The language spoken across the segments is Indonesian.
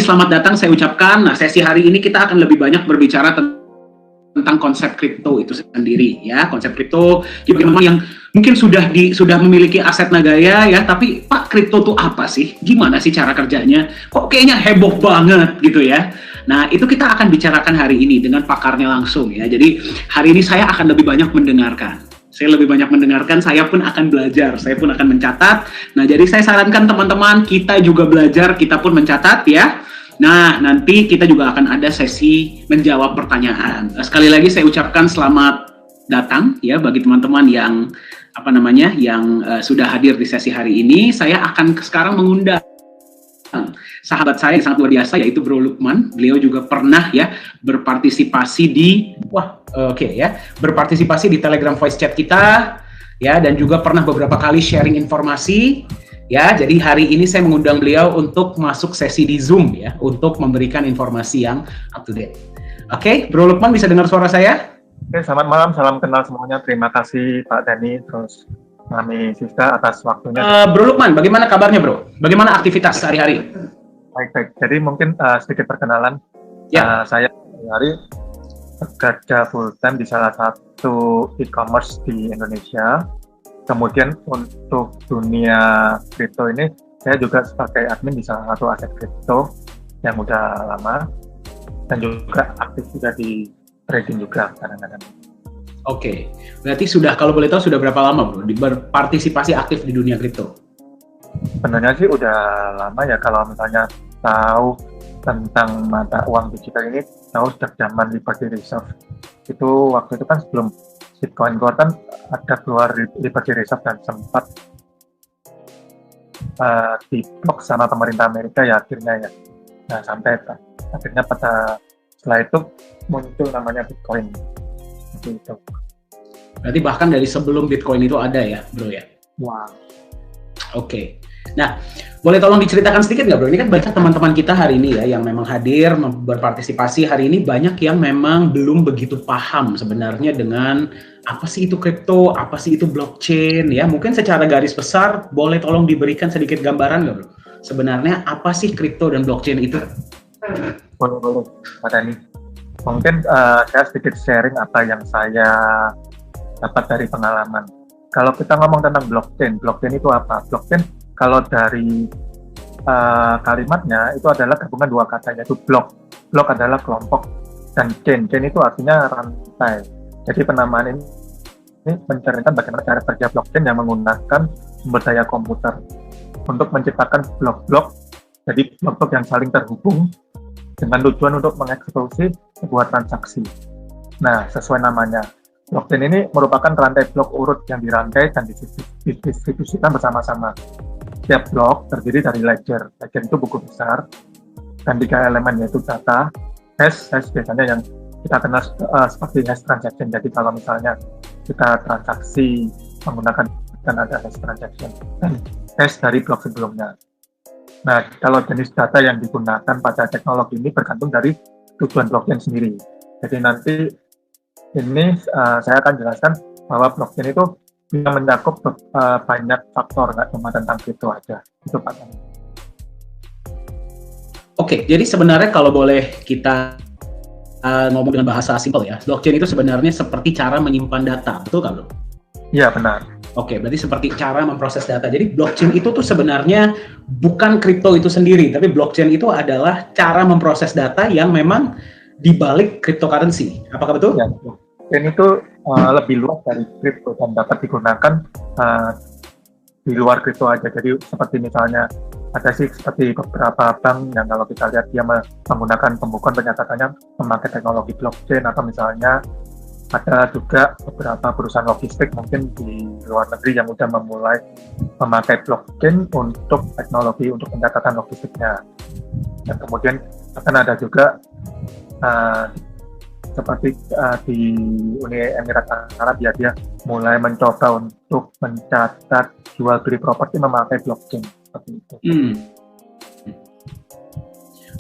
selamat datang saya ucapkan. Nah, sesi hari ini kita akan lebih banyak berbicara tentang konsep kripto itu sendiri ya. Konsep kripto bagi teman-teman yang mungkin sudah memiliki aset Nagaya ya, tapi Pak, kripto itu apa sih? Gimana sih cara kerjanya? Kok kayaknya heboh banget gitu ya. Nah, itu kita akan bicarakan hari ini dengan pakarnya langsung ya. Jadi, hari ini saya akan lebih banyak mendengarkan. Saya pun akan belajar, saya pun akan mencatat. Nah, jadi saya sarankan teman-teman, kita juga belajar, kita pun mencatat ya. Nah, nanti kita juga akan ada sesi menjawab pertanyaan. Sekali lagi saya ucapkan selamat datang ya bagi teman-teman yang sudah hadir di sesi hari ini. Saya akan sekarang mengundang sahabat saya yang sangat luar biasa, yaitu Bro Lukman. Beliau juga pernah ya berpartisipasi di berpartisipasi di Telegram voice chat kita ya, dan juga pernah beberapa kali sharing informasi ya. Jadi hari ini saya mengundang beliau untuk masuk sesi di Zoom ya, untuk memberikan informasi yang up to date. Oke, Bro Lukman, bisa dengar suara saya? Oke, selamat malam, salam kenal semuanya. Terima kasih Pak Dani, terus Mami Sista atas waktunya. Bro Lukman, bagaimana kabarnya Bro? Bagaimana aktivitas sehari-hari? Baik. Jadi mungkin sedikit perkenalan. Ya. Saya hari bekerja full time di salah satu e-commerce di Indonesia. Kemudian untuk dunia kripto ini, saya juga sebagai admin di salah satu aset kripto yang udah lama, dan juga aktif juga di trading juga kadang-kadang. Oke, berarti kalau boleh tahu sudah berapa lama Bro berpartisipasi aktif di dunia kripto? Sebenarnya sih udah lama ya, kalau misalnya tahu tentang mata uang digital ini, tahu sejak zaman Liberty Reserve. Itu waktu itu kan sebelum Bitcoin keluar kan ada keluar Liberty Reserve dan sempat diblok sama pemerintah Amerika ya akhirnya ya. Nah sampai akhirnya setelah itu muncul namanya Bitcoin. Itu. Berarti bahkan dari sebelum Bitcoin itu ada ya, Bro ya? Wow. Oke. Nah, boleh tolong diceritakan sedikit nggak, Bro? Ini kan banyak teman-teman kita hari ini ya, yang memang hadir, berpartisipasi hari ini, banyak yang memang belum begitu paham sebenarnya dengan apa sih itu kripto, apa sih itu blockchain ya. Mungkin secara garis besar, boleh tolong diberikan sedikit gambaran nggak, Bro? Sebenarnya apa sih kripto dan blockchain itu? Boleh, Pak Dani. Mungkin saya sedikit sharing apa yang saya dapat dari pengalaman. Kalau kita ngomong tentang blockchain itu apa? Blockchain kalau dari kalimatnya itu adalah gabungan dua kata, yaitu block. Block adalah kelompok, dan chain itu artinya rantai. Jadi penamaan ini menceritakan bagaimana cara kerja blockchain yang menggunakan sumber daya komputer untuk menciptakan blok-blok, jadi blok-blok yang saling terhubung dengan tujuan untuk mengeksekusi sebuah transaksi. Nah, sesuai namanya, blockchain ini merupakan rantai blok urut yang dirantai dan didistribusikan bersama-sama. Setiap blok terdiri dari ledger. Ledger itu buku besar, dan 3 elemen, yaitu data, hash biasanya yang kita kenal seperti hash transaction. Jadi kalau misalnya kita transaksi menggunakan, dan ada hash transaction dan hash dari blok sebelumnya. Nah, kalau jenis data yang digunakan pada teknologi ini bergantung dari tujuan blockchain sendiri. Jadi nanti ini saya akan jelaskan bahwa blockchain itu bisa mencakup banyak faktor, nggak cuma tentang kripto aja. Itu Pak. Oke, jadi sebenarnya kalau boleh kita ngomong dengan bahasa simpel ya, blockchain itu sebenarnya seperti cara menyimpan data, betul kan, Bro? Iya, benar. Oke, berarti seperti cara memproses data. Jadi blockchain itu tuh sebenarnya bukan kripto itu sendiri, tapi blockchain itu adalah cara memproses data yang memang dibalik cryptocurrency. Apakah betul? Ya, blockchain itu lebih luas dari kripto dan dapat digunakan di luar kripto aja. Jadi seperti misalnya ada sih seperti beberapa bank yang kalau kita lihat dia menggunakan pembukuan pencatatannya memakai teknologi blockchain, atau misalnya ada juga beberapa perusahaan logistik mungkin di luar negeri yang sudah memulai memakai blockchain untuk teknologi untuk pencatatan logistiknya. Dan kemudian akan ada juga seperti di Uni Emirat Arab ya, dia mulai mencoba untuk mencatat jual beli properti memakai blockchain seperti itu.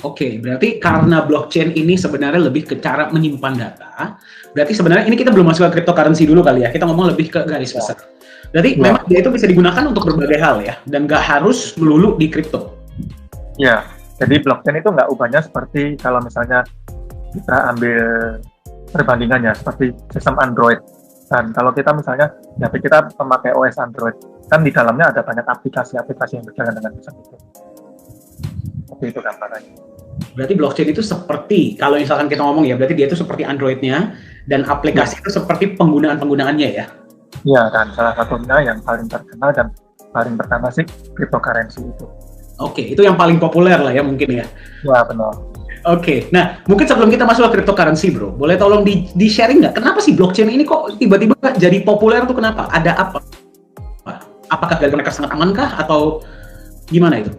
Oke, berarti karena blockchain ini sebenarnya lebih ke cara menyimpan data, berarti sebenarnya ini kita belum masuk ke cryptocurrency dulu kali ya, kita ngomong lebih ke garis besar. Berarti memang dia itu bisa digunakan untuk berbagai hal ya, dan nggak harus melulu di kripto. Ya, Jadi blockchain itu nggak ubahnya seperti kalau misalnya kita ambil perbandingannya seperti sistem Android. Dan kalau kita misalnya HP kita memakai OS Android, kan di dalamnya ada banyak aplikasi-aplikasi yang berjalan dengan sistem itu. Seperti itu gambarannya. Berarti blockchain itu seperti, kalau misalkan kita ngomong ya, berarti dia itu seperti Android-nya, dan aplikasi itu seperti penggunaan-penggunaannya ya? Ya, dan salah satunya yang paling terkenal dan paling pertama sih cryptocurrency itu. Oke, itu yang paling populer lah ya mungkin ya? Ya, benar. Oke, nah mungkin sebelum kita masuk ke cryptocurrency bro, boleh tolong di-sharing nggak? Kenapa sih blockchain ini kok tiba-tiba jadi populer tuh kenapa? Ada apa? Apakah gara-gara mereka sangat aman kah? Atau gimana itu?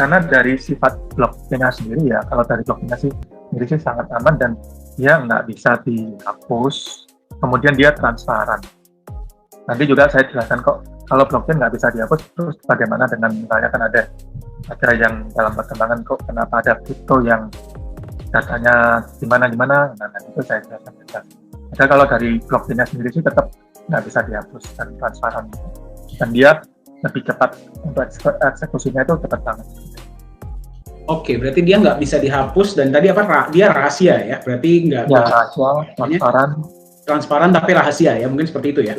Karena dari sifat blockchain-nya sendiri ya, kalau dari blockchain-nya sendiri sih sangat aman dan dia nggak bisa dihapus, kemudian dia transparan. Nanti juga saya jelaskan kok, kalau blockchain nggak bisa dihapus, terus bagaimana dengan misalnya kan ada yang dalam perkembangan kok kenapa ada kripto yang datanya gimana, nah nanti itu saya jelaskan. Jadi kalau dari blockchain-nya sendiri sih tetap nggak bisa dihapus dan transparan, dan dia lebih cepat untuk eksekusinya itu cepat banget. Oke, berarti dia nggak bisa dihapus dan tadi apa? Dia rahasia ya, berarti nggak? Ya, rahasia, transparan tapi rahasia ya, mungkin seperti itu ya.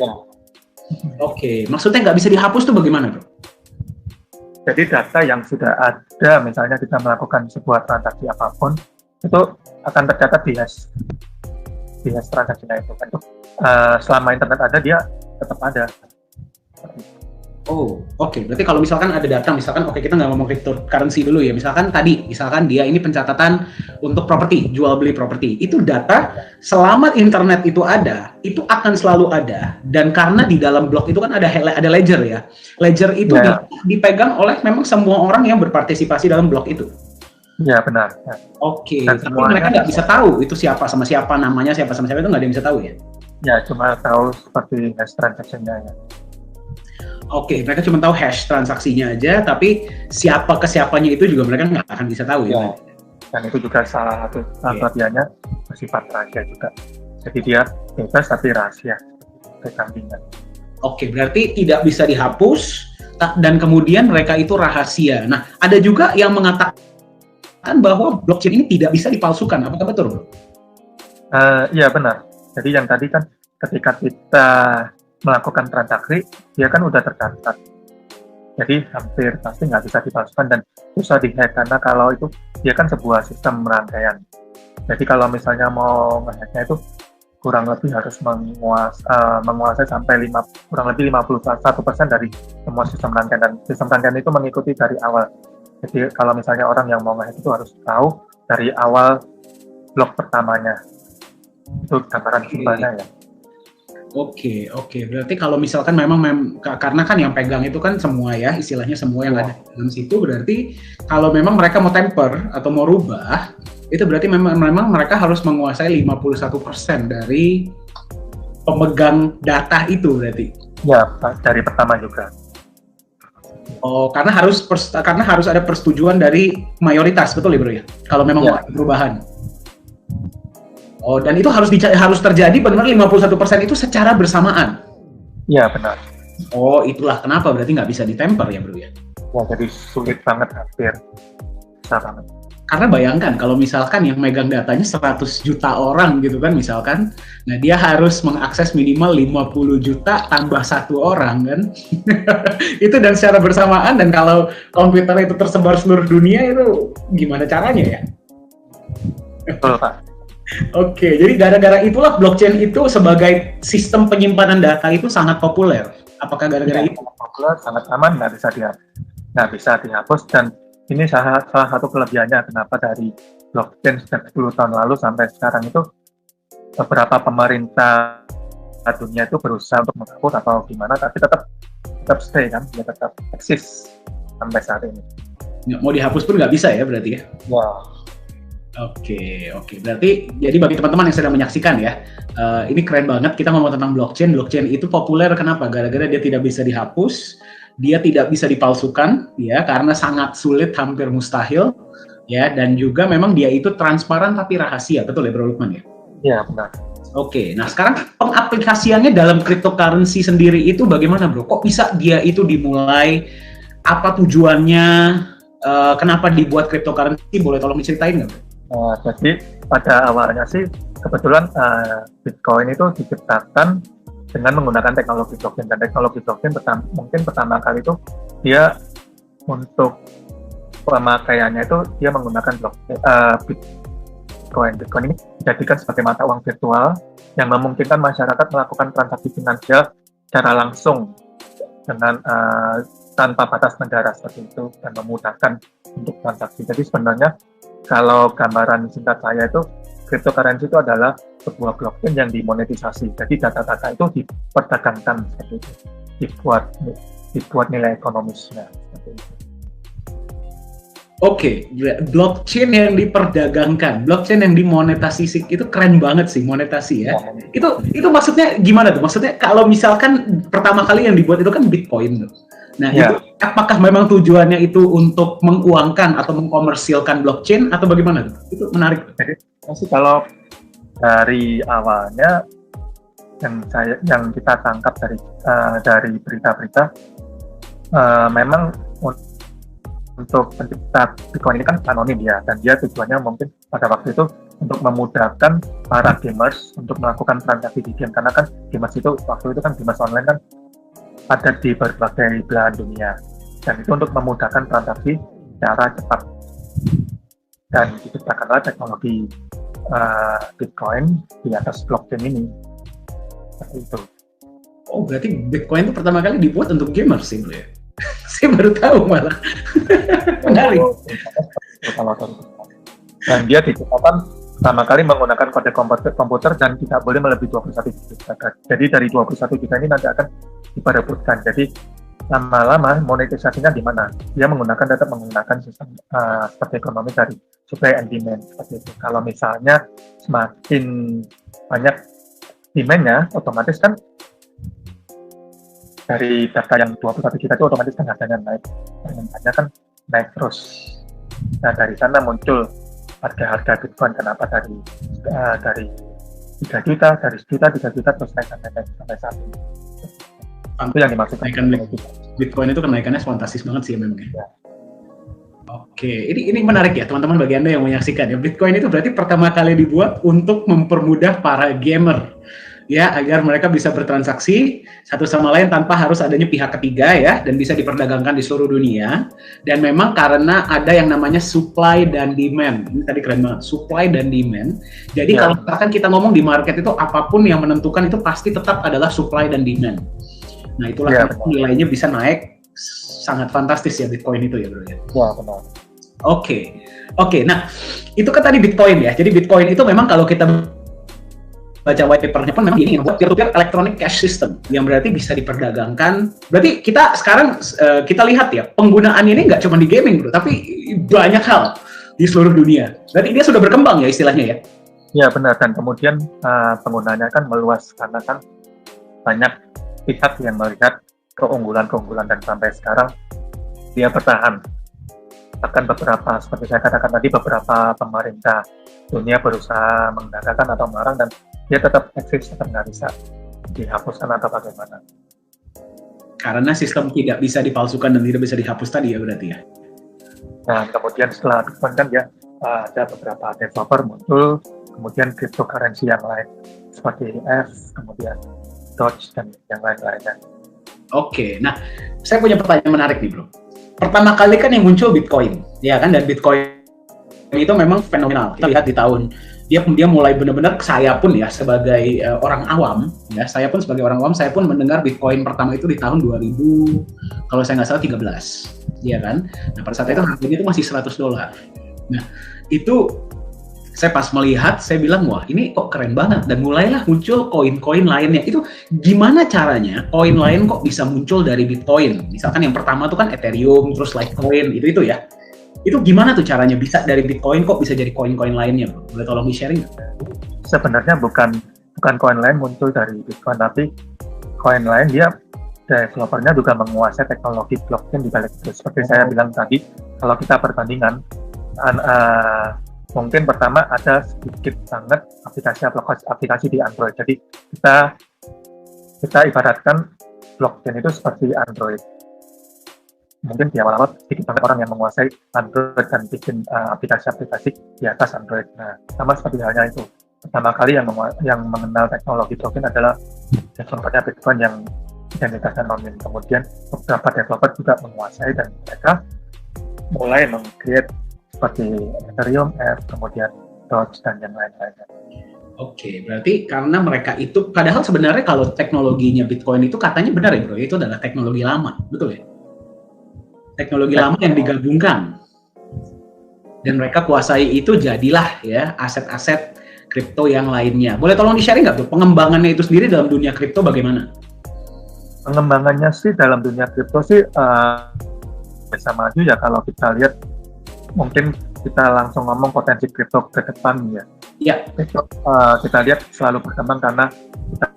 Oke, maksudnya nggak bisa dihapus tuh bagaimana bro? Jadi data yang sudah ada, misalnya kita melakukan sebuah transaksi apapun, itu akan tercatat di hash transaksinya itu. Selama internet ada, dia tetap ada. Oh, oke. Berarti kalau misalkan ada data, misalkan kita nggak ngomong cryptocurrency dulu ya. Misalkan dia ini pencatatan untuk properti, jual beli properti. Itu data selama internet itu ada, itu akan selalu ada. Dan karena di dalam blok itu kan ada ledger ya. Ledger itu dipegang oleh memang semua orang yang berpartisipasi dalam blok itu. Iya, benar. Ya. Oke. Tapi mereka nggak bisa tahu itu siapa sama siapa, namanya siapa sama siapa itu nggak ada yang bisa tahu ya? Ya, cuma tahu seperti hash transaction-nya ya. Oke, mereka cuma tahu hash transaksinya aja, tapi siapa ke siapanya itu juga mereka nggak akan bisa tahu ya. Dan itu juga salah satu kelebihannya bersifat rahasia juga. Jadi dia bebas tapi rahasia, kesampingan. Oke, berarti tidak bisa dihapus dan kemudian mereka itu rahasia. Nah, ada juga yang mengatakan bahwa blockchain ini tidak bisa dipalsukan. Apakah betul, bro? Iya benar. Jadi yang tadi kan ketika kita melakukan transaksi, dia kan udah tercatat. Jadi hampir pasti nggak bisa dipalsukan dan susah dihack karena kalau itu dia kan sebuah sistem rangkaian. Jadi kalau misalnya mau ngehacknya itu kurang lebih harus menguasai sampai kurang lebih 51% dari semua sistem rangkaian, dan sistem rangkaian itu mengikuti dari awal. Jadi kalau misalnya orang yang mau ngehack itu harus tahu dari awal blok pertamanya. Itu gambaran simpelnya ya. Oke. Berarti kalau misalkan memang karena kan yang pegang itu kan semua ya, istilahnya semua yang ada di dalam situ, berarti kalau memang mereka mau temper atau mau rubah, itu berarti memang mereka harus menguasai 51% dari pemegang data itu berarti. Ya, dari pertama juga. Oh, karena harus ada persetujuan dari mayoritas, betul ya bro ya? Kalau memang mau ada perubahan. Oh, dan itu harus terjadi benar-benar 51% itu secara bersamaan? Iya, benar. Oh, itulah kenapa berarti nggak bisa ditemper ya bro ya? Ya, jadi sulit banget, hampir susah banget. Karena bayangkan kalau misalkan yang megang datanya 100 juta orang gitu kan misalkan, nah dia harus mengakses minimal 50 juta tambah 1 orang kan. Itu dan secara bersamaan, dan kalau komputer itu tersebar seluruh dunia itu gimana caranya ya? Betul, Pak. Oke, jadi gara-gara itulah blockchain itu sebagai sistem penyimpanan data itu sangat populer. Apakah gara-gara itu? Populer, sangat aman, nggak bisa dihapus, dan ini salah satu kelebihannya kenapa dari blockchain sejak 10 tahun lalu sampai sekarang itu beberapa pemerintah dunia itu berusaha untuk menghapus atau gimana, tapi tetap stay kan, ya tetap eksis sampai saat ini. Nggak mau dihapus pun nggak bisa ya berarti ya? Wow. Oke. Berarti jadi bagi teman-teman yang sedang menyaksikan ya, ini keren banget kita ngomong tentang blockchain. Blockchain itu populer kenapa? Gara-gara dia tidak bisa dihapus, dia tidak bisa dipalsukan, ya karena sangat sulit, hampir mustahil, ya, dan juga memang dia itu transparan tapi rahasia, betul ya Bro Lukman ya? Iya benar. Oke, nah sekarang pengaplikasiannya dalam cryptocurrency sendiri itu bagaimana Bro? Kok bisa dia itu dimulai? Apa tujuannya? kenapa dibuat cryptocurrency, boleh tolong diceritain nggak? Jadi pada awalnya sih kebetulan Bitcoin itu diciptakan dengan menggunakan teknologi blockchain, dan teknologi blockchain mungkin pertama kali itu dia untuk pemakaiannya itu dia menggunakan Bitcoin. Bitcoin ini dijadikan sebagai mata uang virtual yang memungkinkan masyarakat melakukan transaksi finansial secara langsung dengan tanpa batas negara seperti itu, dan memudahkan untuk transaksi. Jadi sebenarnya kalau gambaran singkat saya itu, cryptocurrency itu adalah sebuah blockchain yang dimonetisasi. Jadi data-data itu diperdagangkan seperti itu, dibuat nilai ekonomisnya seperti itu. Oke, blockchain yang diperdagangkan, blockchain yang dimonetisasi, itu keren banget sih, monetasi ya. Itu maksudnya gimana tuh? Maksudnya kalau misalkan pertama kali yang dibuat itu kan Bitcoin tuh. Nah, itu apakah memang tujuannya itu untuk menguangkan atau mengkomersilkan blockchain atau bagaimana tuh? Itu menarik. Jadi kalau dari awalnya yang kita tangkap dari berita-berita, memang untuk pencipta Bitcoin ini kan anonim ya, dan dia tujuannya mungkin pada waktu itu untuk memudahkan para gamers untuk melakukan transaksi di game, karena kan gamers itu waktu itu kan gamers online kan ada di berbagai belahan dunia, dan itu untuk memudahkan transaksi secara cepat, dan diciptakanlah teknologi Bitcoin di atas blockchain ini seperti itu. Oh, berarti Bitcoin itu pertama kali dibuat untuk gamers sih, ya? Saya baru tahu malah. Menarik. Dan dia diciptakan pertama kali menggunakan kode komputer dan tidak boleh melebihi 21 juta. Jadi dari 21 juta ini nanti akan diperebutkan. Jadi lama-lama monetisasinya di mana? Dia tetap menggunakan sistem seperti ekonomi dari supply and demand seperti itu. Kalau misalnya semakin banyak demand-nya, otomatis kan dari data yang 21 juta itu otomatis kan harganya naik, permintaannya kan naik terus. Nah, dari sana muncul harga Bitcoin. Kenapa dari 3 juta, dari 1 juta, 3 juta terus naik sampai saat ini. Itu yang dimaksudkan. Bitcoin itu kenaikannya fantastis banget sih memang. Ya. Oke, ini menarik ya teman-teman, bagi Anda yang menyaksikan ya. Bitcoin itu berarti pertama kali dibuat untuk mempermudah para gamer, ya, agar mereka bisa bertransaksi satu sama lain tanpa harus adanya pihak ketiga ya, dan bisa diperdagangkan di seluruh dunia. Dan memang karena ada yang namanya supply dan demand. Ini tadi keren banget, supply dan demand. Jadi kalau misalkan kita ngomong di market itu, apapun yang menentukan itu pasti tetap adalah supply dan demand. Nah, itulah nilainya bisa naik sangat fantastis ya Bitcoin itu ya, bro ya. Ya, benar. Oke. Nah, itu kan tadi Bitcoin ya. Jadi Bitcoin itu memang kalau kita baca white paper-nya pun memang ini membuat peer-to-peer electronic cash system yang berarti bisa diperdagangkan. Berarti kita sekarang kita lihat ya, penggunaan ini nggak cuma di gaming, bro, tapi banyak hal di seluruh dunia. Berarti dia sudah berkembang ya istilahnya ya? Ya, benar. Dan kemudian penggunanya kan meluas karena kan banyak pihak yang melihat keunggulan, dan sampai sekarang dia bertahan. Bahkan seperti saya katakan tadi, beberapa pemerintah dunia berusaha menggunakan atau melarang, dan dia tetap eksis, tetap nggak bisa dihapuskan atau bagaimana. Karena sistem tidak bisa dipalsukan dan tidak bisa dihapus tadi ya berarti ya? Nah, kemudian setelah Bitcoin kan ya ada beberapa developer muncul, kemudian cryptocurrency yang lain seperti ETH, kemudian Doge, dan yang lain-lainnya. Oke, nah saya punya pertanyaan menarik nih, bro. Pertama kali kan yang muncul Bitcoin, ya kan, dan Bitcoin itu memang fenomenal. Kita lihat di tahun dia mulai benar-benar, saya pun ya sebagai orang awam, ya saya pun sebagai orang awam, saya pun mendengar Bitcoin pertama itu di tahun 2000, kalau saya nggak salah 13, ya kan. Nah pada saat itu harganya itu masih $100. Nah itu saya pas melihat, saya bilang wah ini kok keren banget, dan mulailah muncul koin-koin lainnya. Itu gimana caranya koin lain kok bisa muncul dari Bitcoin? Misalkan yang pertama tuh kan Ethereum, terus Litecoin, itu ya. Itu gimana tuh caranya bisa dari Bitcoin kok bisa jadi koin-koin lainnya, bro? Boleh tolong di-sharing? Sebenarnya bukan koin lain muncul dari Bitcoin, tapi koin lain dia developernya juga menguasai teknologi blockchain di balik itu. Seperti saya bilang tadi, kalau kita perbandingan, mungkin pertama ada sedikit banget aplikasi di Android. Jadi kita ibaratkan blockchain itu seperti Android. mungkin di awal-awal sedikit banget orang yang menguasai Android dan bikin aplikasi-aplikasi di atas Android. Nah, sama seperti halnya itu. Pertama kali yang mengenal teknologi blockchain adalah developernya Bitcoin yang identitasnya anonim. Kemudian beberapa developer juga menguasai dan mereka mulai meng-create seperti Ethereum, kemudian Doge dan yang lain-lainnya. Oke, berarti karena mereka itu, padahal sebenarnya kalau teknologinya Bitcoin itu katanya benar ya bro, itu adalah teknologi lama, betul ya? Teknologi lama yang digabungkan. Dan mereka kuasai itu, jadilah ya aset-aset kripto yang lainnya. Boleh tolong di-sharing nggak bro, pengembangannya itu sendiri dalam dunia kripto bagaimana? Pengembangannya sih dalam dunia kripto sih bisa maju ya kalau kita lihat, mungkin kita langsung ngomong potensi kripto ke depan ya. Ya. Kita lihat selalu berkembang karena kita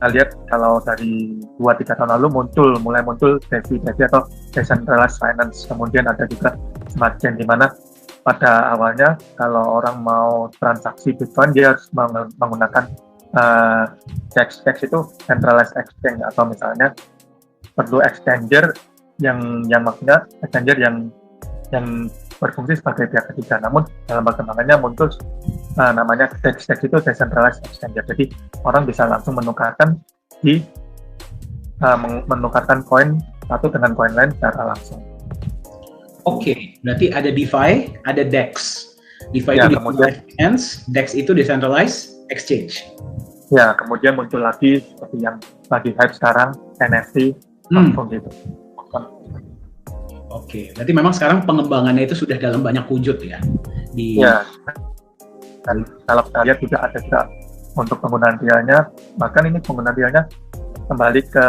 lihat kalau dari 2-3 tahun lalu mulai muncul DeFi atau Decentralized Finance. Kemudian ada juga Smart Chain, di mana pada awalnya kalau orang mau transaksi Bitcoin dia harus menggunakan exchange itu centralized exchange, atau misalnya perlu exchanger yang maksudnya exchanger yang berfungsi sebagai pihak ketiga. Namun dalam perkembangannya muncul namanya DEX itu decentralized exchange. Jadi orang bisa langsung menukarkan koin satu dengan koin lain secara langsung. Oke, berarti ada DeFi, ada DEX. DeFi Ya, itu kemudian decentralized, DEX itu decentralized exchange. Ya, kemudian muncul lagi seperti yang lagi hype sekarang, NFT, langsung gitu. Oke, berarti memang sekarang pengembangannya itu sudah dalam banyak wujud ya? Ya, dan kalau kita lihat juga ada juga untuk penggunaan realnya, bahkan ini penggunaan realnya kembali ke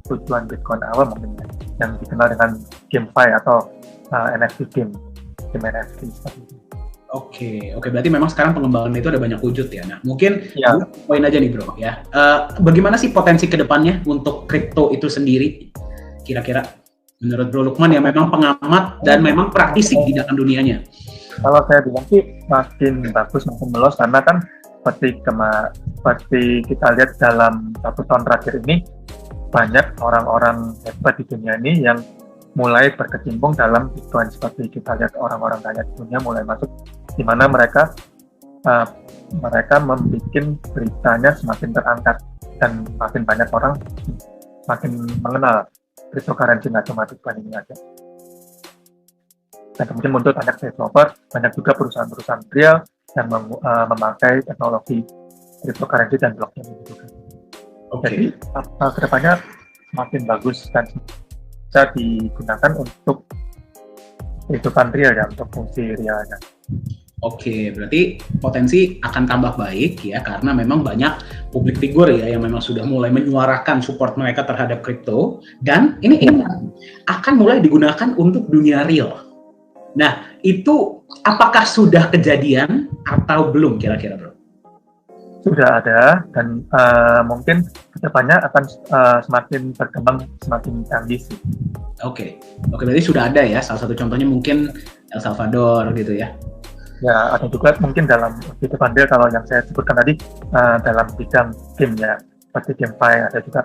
tujuan Bitcoin awal mungkin yang dikenal dengan GameFi atau NFT game NFT seperti itu. Oke, berarti memang sekarang pengembangan itu ada banyak wujud ya. Nah, mungkin ya. Poin aja nih bro ya. Bagaimana sih potensi kedepannya untuk kripto itu sendiri? Kira-kira menurut Bro Lukman yang memang pengamat dan memang praktisi di dalam dunianya. Kalau saya bilang sih makin bagus, makin meluas, karena kan seperti kita lihat dalam 1 tahun terakhir ini banyak orang-orang hebat di dunia ini yang mulai berkecimpung dalam Bitcoin. Seperti kita lihat orang-orang kaya di dunia mulai masuk, di mana mereka membuat beritanya semakin terangkat dan makin banyak orang makin mengenal cryptocurrency, nggak cuma Bitcoin ini aja. Dan kemudian muncul banyak developer, banyak juga perusahaan-perusahaan real yang memakai teknologi cryptocurrency dan blockchain ini juga. Jadi kedepannya semakin bagus dan bisa digunakan untuk kehidupan real ya, untuk fungsi realnya. Oke, berarti potensi akan tambah baik ya, karena memang banyak publik figur ya yang memang sudah mulai menyuarakan support mereka terhadap kripto, dan ini akan mulai digunakan untuk dunia real. Nah, itu apakah sudah kejadian atau belum kira-kira bro? Sudah ada, dan mungkin kedepannya akan semakin berkembang, semakin canggih sih. Oke, berarti sudah ada ya, salah satu contohnya mungkin El Salvador gitu ya. Ya, ada juga mungkin dalam di depan dia, kalau yang saya sebutkan tadi dalam bidang game ya, seperti GameFi, ada juga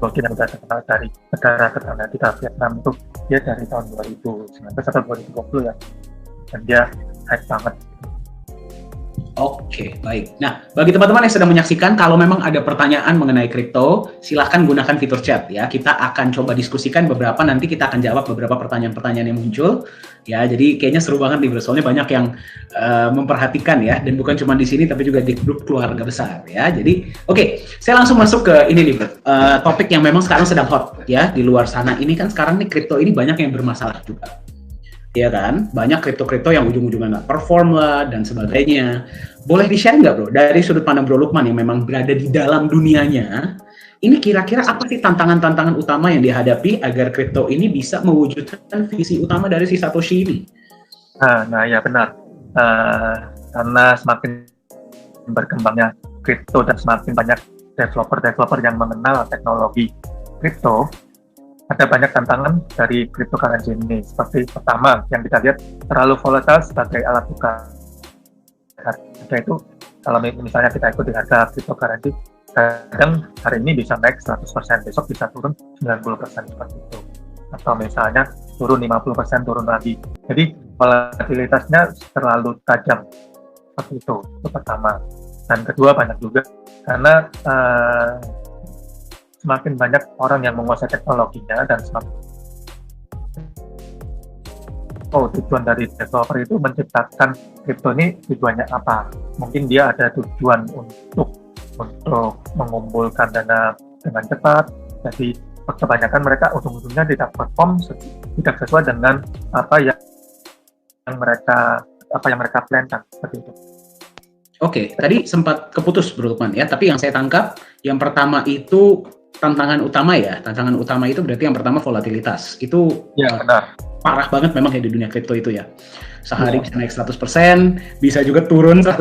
blockchain yang sudah terkenal dari negara tetangga kita, Vietnam, itu dia dari tahun 2019 atau 2020 ya, dan dia hype banget. Oke, baik. Nah, bagi teman-teman yang sedang menyaksikan, kalau memang ada pertanyaan mengenai kripto, silahkan gunakan fitur chat ya. Kita akan coba diskusikan beberapa, nanti kita akan jawab beberapa pertanyaan-pertanyaan yang muncul. Ya, jadi kayaknya seru banget nih bro, soalnya banyak yang memperhatikan ya, dan bukan cuma di sini, tapi juga di grup keluarga besar ya. Jadi, oke, saya langsung masuk ke ini nih bro, topik yang memang sekarang sedang hot ya, di luar sana. Ini kan sekarang nih kripto ini banyak yang bermasalah juga. Ya kan, banyak kripto-kripto yang ujung-ujungnya nggak perform lah dan sebagainya. Boleh di-share nggak bro, dari sudut pandang Bro Lukman yang memang berada di dalam dunianya, ini kira-kira apa sih tantangan-tantangan utama yang dihadapi agar kripto ini bisa mewujudkan visi utama dari si Satoshi ini? Nah ya benar, karena semakin berkembangnya kripto dan semakin banyak developer yang mengenal teknologi kripto, ada banyak tantangan dari cryptocurrency ini. Seperti pertama, yang kita lihat terlalu volatile sebagai alat tukar. Harga itu, kalau misalnya kita ikuti harga cryptocurrency, kadang hari ini bisa naik 100%, besok bisa turun 90% seperti itu. atau misalnya turun 50% turun lagi. Jadi volatilitasnya terlalu tajam seperti itu pertama. Dan kedua banyak juga karena semakin banyak orang yang menguasai teknologinya dan tujuan dari developer itu menciptakan kripto ini tujuannya apa? Mungkin dia ada tujuan untuk mengumpulkan dana dengan cepat. Jadi kebanyakan mereka ujung-ujungnya tidak perform, tidak sesuai dengan apa yang mereka plankan seperti itu. Oke, tadi sempat keputus Bro Lukman ya, tapi yang saya tangkap yang pertama itu tantangan utama itu berarti yang pertama volatilitas. Itu ya, benar. Parah banget memang ya di dunia kripto itu ya. Sehari bisa naik 100%, bisa juga turun 100%.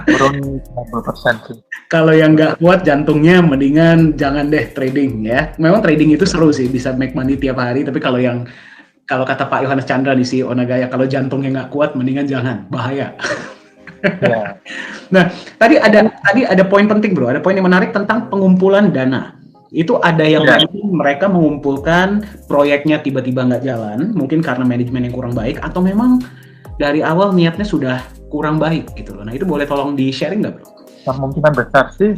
Turun 90% sih. Kalau yang nggak kuat jantungnya mendingan jangan deh trading ya. Memang trading itu seru sih, bisa make money tiap hari, tapi kalau kata Pak Yohanes Chandra di CEO Nagaya, kalau jantungnya nggak kuat mendingan jangan, bahaya. Ya. Nah, tadi ada poin penting Bro, ada poin yang menarik tentang pengumpulan dana. Itu ada yang mereka mengumpulkan proyeknya tiba-tiba nggak jalan, mungkin karena manajemen yang kurang baik, atau memang dari awal niatnya sudah kurang baik gitu loh. Nah itu boleh tolong di-sharing nggak Bro? Kemungkinan besar sih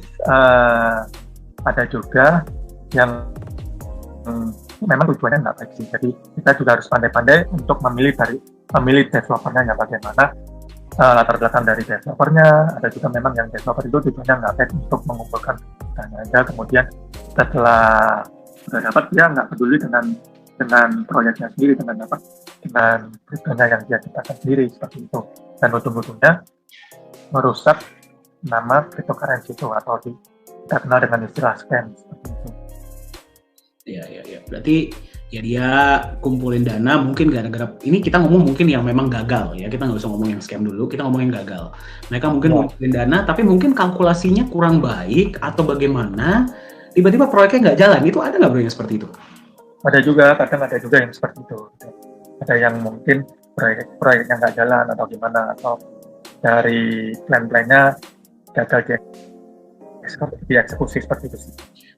ada juga yang memang tujuannya nggak baik sih. Jadi kita juga harus pandai-pandai untuk memilih developernya bagaimana. Latar belakang dari developernya, ada juga memang yang developer itu tujuannya nggak baik untuk mengumpulkan dana aja, kemudian setelah sudah dapat dia nggak peduli dengan proyeknya sendiri, dengan kriptonya yang dia ciptakan sendiri seperti itu, dan ujung-ujungnya merusak nama cryptocurrency itu atau kita kenal dengan istilah scam seperti itu. Iya. Berarti ya dia kumpulin dana mungkin gara-gara ini, kita ngomong mungkin yang memang gagal ya, kita nggak usah ngomong yang scam dulu, kita ngomong yang gagal. Mereka mungkin ngumpulin dana tapi mungkin kalkulasinya kurang baik atau bagaimana, tiba-tiba proyeknya nggak jalan. Itu ada nggak Bro yang seperti itu? Ada juga, kadang ada juga yang seperti itu. Ada yang mungkin proyeknya nggak jalan atau gimana, atau dari plan-plannya gagal dieksekusi seperti itu sih.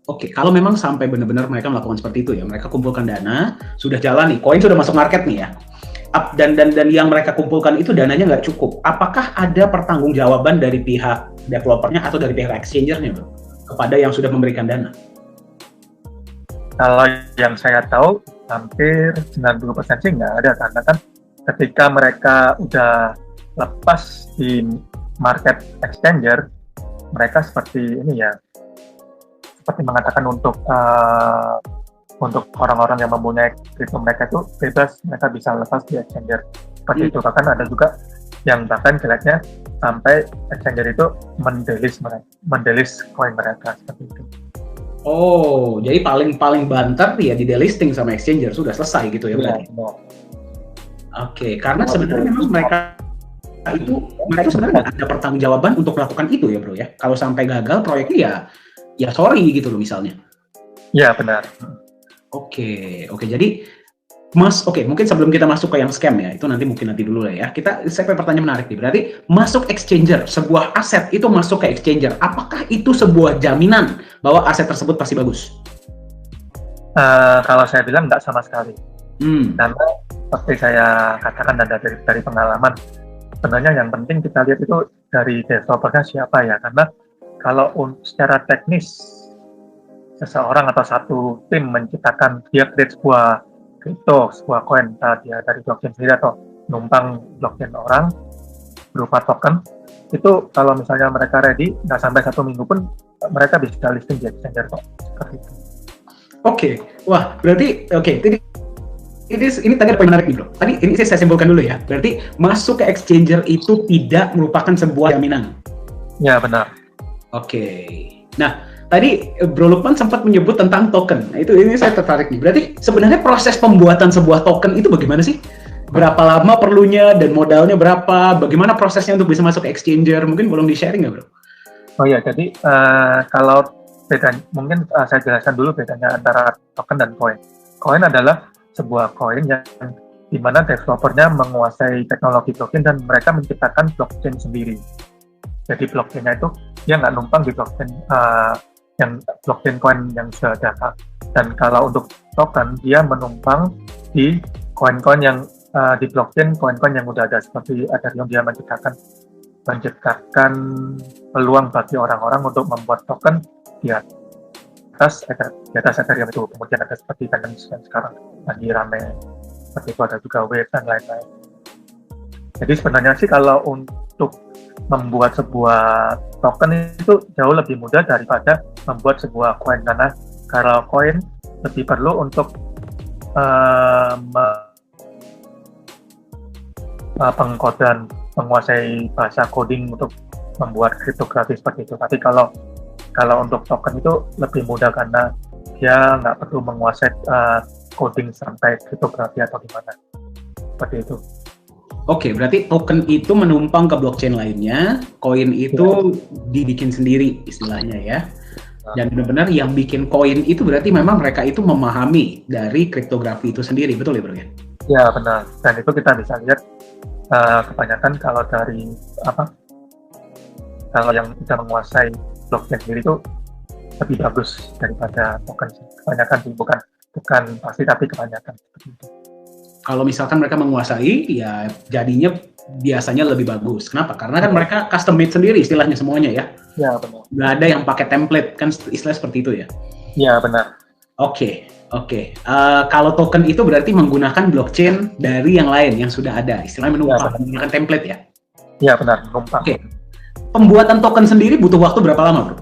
Oke, kalau memang sampai benar-benar mereka melakukan seperti itu ya, mereka kumpulkan dana, sudah jalan nih, koin sudah masuk market nih ya, dan yang mereka kumpulkan itu dananya nggak cukup, apakah ada pertanggungjawaban dari pihak developernya atau dari pihak exchangernya Bro, kepada yang sudah memberikan dana? Kalau yang saya tahu, hampir 90% sih nggak ada, karena kan ketika mereka udah lepas di market exchanger, mereka seperti ini ya, seperti mengatakan untuk orang-orang yang mempunyai kripto mereka itu bebas, mereka bisa lepas di exchanger seperti itu. Bahkan ada juga yang bahkan jeleknya sampai exchanger itu mendelis koin mereka seperti itu. Oh, jadi paling banter ya di delisting sama exchanger, sudah selesai gitu ya berarti. Oke, karena sebenarnya memang mereka itu sebenarnya nggak ada pertanggungjawaban untuk melakukan itu ya Bro ya. Kalau sampai gagal proyeknya ya sorry gitu loh misalnya. Ya benar. Oke, jadi mungkin sebelum kita masuk ke yang scam ya, itu nanti dulu lah ya. Saya punya pertanyaan menarik nih. Berarti masuk exchanger, sebuah aset itu masuk ke exchanger, apakah itu sebuah jaminan bahwa aset tersebut pasti bagus? Kalau saya bilang nggak sama sekali. Karena seperti saya katakan dan dari pengalaman, sebenarnya yang penting kita lihat itu dari developernya siapa ya. Karena kalau secara teknis seseorang atau satu tim menciptakan, dia create sebuah kripto, sebuah koin, dia dari blockchain sendiri atau numpang blockchain orang berupa token, itu kalau misalnya mereka ready, nggak sampai 1 minggu pun mereka bisa listing di exchanger kok. Seperti itu. Oke, wah berarti ini tadi ada poin menarik nih Bro. Tadi ini saya simpulkan dulu ya. Berarti masuk ke exchanger itu tidak merupakan sebuah jaminan. Ya benar. Oke. Nah, tadi Bro Lukman sempat menyebut tentang token. Nah, ini saya tertarik nih. Berarti sebenarnya proses pembuatan sebuah token itu bagaimana sih? Berapa lama perlunya dan modalnya berapa? Bagaimana prosesnya untuk bisa masuk ke exchanger? Mungkin boleh di-sharing nggak Bro? Oh ya, jadi kalau mungkin saya jelaskan dulu bedanya antara token dan koin. Koin adalah sebuah koin yang dimana developernya menguasai teknologi blockchain dan mereka menciptakan blockchain sendiri. Jadi blockchainnya itu dia nggak numpang di blockchain yang blockchain coin yang sudah ada Dan kalau untuk token, dia menumpang di koin-koin yang di blockchain, koin-koin yang udah ada seperti Ethereum. Dia menciptakan peluang bagi orang-orang untuk membuat token di atas Ethereum itu. Kemudian ada seperti Binance yang sekarang lagi rame, seperti itu, ada juga Wave dan lain-lain. Jadi sebenarnya sih kalau untuk membuat sebuah token itu jauh lebih mudah daripada membuat sebuah koin, karena kalau koin lebih perlu untuk pengkodan, menguasai bahasa coding untuk membuat kriptografi seperti itu. Tapi kalau untuk token itu lebih mudah karena dia nggak perlu menguasai coding sampai kriptografi atau gimana, seperti itu. Oke, berarti token itu menumpang ke blockchain lainnya, koin itu dibikin sendiri istilahnya ya. Dan benar-benar yang bikin koin itu berarti memang mereka itu memahami dari kriptografi itu sendiri, betul ya Bro? Ya benar, dan itu kita bisa lihat kebanyakan kalau dari kalau yang bisa menguasai blockchain sendiri itu lebih bagus daripada token. Kebanyakan sih, bukan pasti tapi kebanyakan seperti itu. Kalau misalkan mereka menguasai, ya jadinya biasanya lebih bagus. Kenapa? Karena kan mereka custom made sendiri istilahnya semuanya ya. Ya benar. Nggak ada yang pakai template, kan istilah seperti itu ya. Ya benar. Oke. Kalau token itu berarti menggunakan blockchain dari yang lain yang sudah ada, istilahnya menumpang, menggunakan template ya. Ya benar, menumpang. Oke. Pembuatan token sendiri butuh waktu berapa lama, Bro?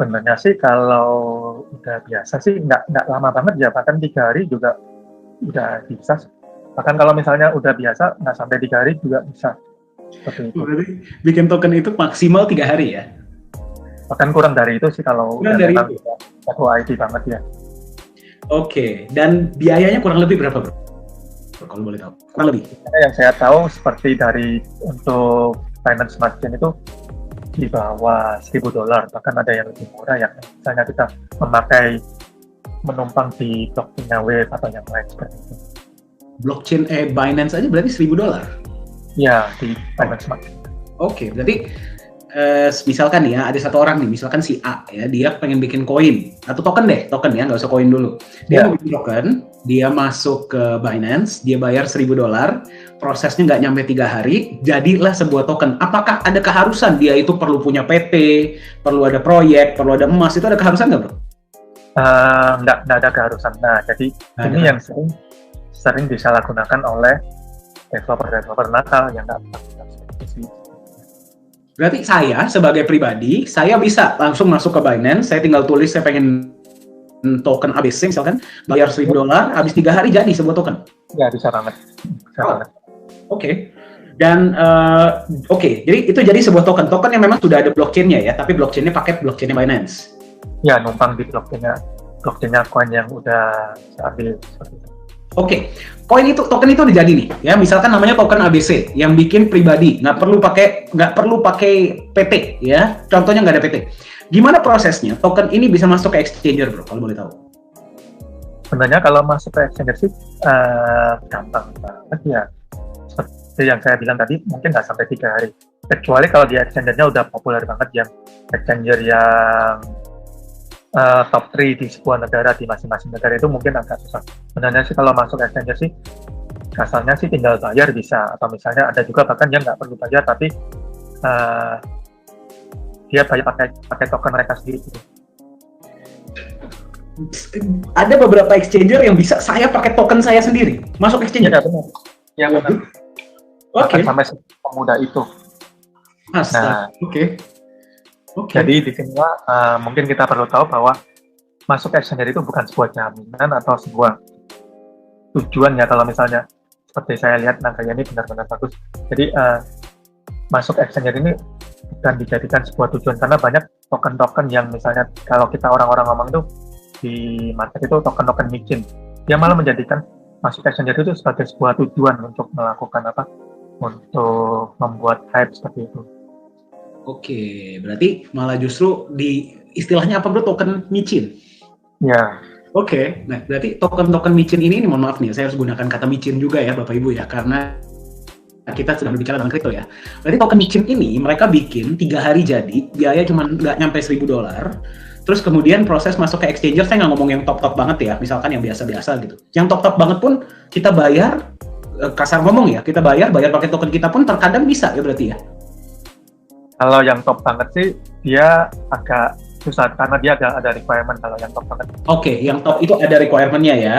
Sebenarnya sih kalau udah biasa sih nggak lama banget ya, bahkan 3 hari juga udah bisa. Bahkan kalau misalnya udah biasa nggak sampai 3 hari juga bisa. Seperti itu. Berarti bikin token itu maksimal 3 hari ya? Bahkan kurang dari itu sih kalau kurang dari itu. Satu ID banget ya. Oke, dan biayanya kurang lebih berapa, Bro? Kalau boleh tahu, kurang lebih. Yang saya tahu seperti dari untuk Binance Smart Chain itu di bawah $1.000, bahkan ada yang lebih murah ya. Misalnya kita menumpang di blockchain Wave atau yang lain seperti itu. Blockchain Binance aja berarti $1.000? Ya, di Binance Smart Chain. Oke, berarti misalkan ya ada satu orang nih, misalkan si A ya, dia pengen bikin koin atau token ya, nggak usah koin dulu. Dia mau bikin token, dia masuk ke Binance, dia bayar $1.000, prosesnya nggak nyampe 3 hari, jadilah sebuah token. Apakah ada keharusan dia itu perlu punya PT, perlu ada proyek, perlu ada emas, itu ada keharusan nggak, Bro? Nggak ada keharusan. Nah, jadi ini yang sering disalahgunakan oleh developer nakal yang nggak sih. Berarti saya sebagai pribadi, saya bisa langsung masuk ke Binance, saya tinggal tulis saya pengen token ABC misalkan, bayar $1.000, habis 3 hari jadi sebuah token. Ya, bisa banget. Oke. Dan jadi itu jadi sebuah token yang memang sudah ada blockchain-nya ya, tapi blockchain-nya pakai blockchain-nya Binance. Ya, numpang di blockchain-nya koin yang udah saya ambil seperti itu. Oke, token itu udah jadi nih, ya misalkan namanya token ABC, yang bikin pribadi, nggak perlu pakai PT, ya, contohnya nggak ada PT. Gimana prosesnya? Token ini bisa masuk ke exchanger, Bro, kalau boleh tahu? Sebenarnya kalau masuk ke exchanger sih gampang banget ya. Seperti yang saya bilang tadi, mungkin nggak sampai 3 hari. Kecuali kalau di exchanger-nya udah populer banget, yang exchanger yang top 3 di sebuah negara, di masing-masing negara itu mungkin agak susah. Sebenarnya sih kalau masuk exchanger sih kasarnya sih tinggal bayar bisa, atau misalnya ada juga bahkan yang nggak perlu bayar tapi dia bayar pakai token mereka sendiri gitu. Ada beberapa exchanger yang bisa saya pakai token saya sendiri masuk exchanger. Ya benar. Ya benar. Oke. Sampai semudah itu. Nah, oke. Jadi di sini mungkin kita perlu tahu bahwa masuk exchanger itu bukan sebuah jaminan atau sebuah tujuan ya. Kalau misalnya seperti saya lihat Nagaya ini benar-benar bagus. Jadi masuk exchanger ini bukan dijadikan sebuah tujuan, karena banyak token-token yang misalnya kalau kita orang-orang ngomong itu di market itu token-token micin. Dia malah menjadikan masuk exchanger itu sebagai sebuah tujuan untuk melakukan untuk membuat hype seperti itu. Oke, berarti malah justru di istilahnya apa, Bro, token micin? Ya. Oke, nah berarti token micin ini mohon maaf nih, saya harus gunakan kata micin juga ya Bapak Ibu ya, karena kita sedang berbicara tentang kripto ya. Berarti token micin ini mereka bikin 3 hari jadi, biaya cuma nggak nyampe $1.000, Terus kemudian proses masuk ke exchanger, saya nggak ngomong yang top-top banget ya, misalkan yang biasa-biasa gitu. Yang top-top banget pun kita bayar, kasar ngomong ya, kita bayar pakai token kita pun terkadang bisa ya berarti ya? Kalau yang top banget sih, dia agak susah karena dia ada requirement kalau yang top banget. Oke, yang top itu ada requirement-nya ya?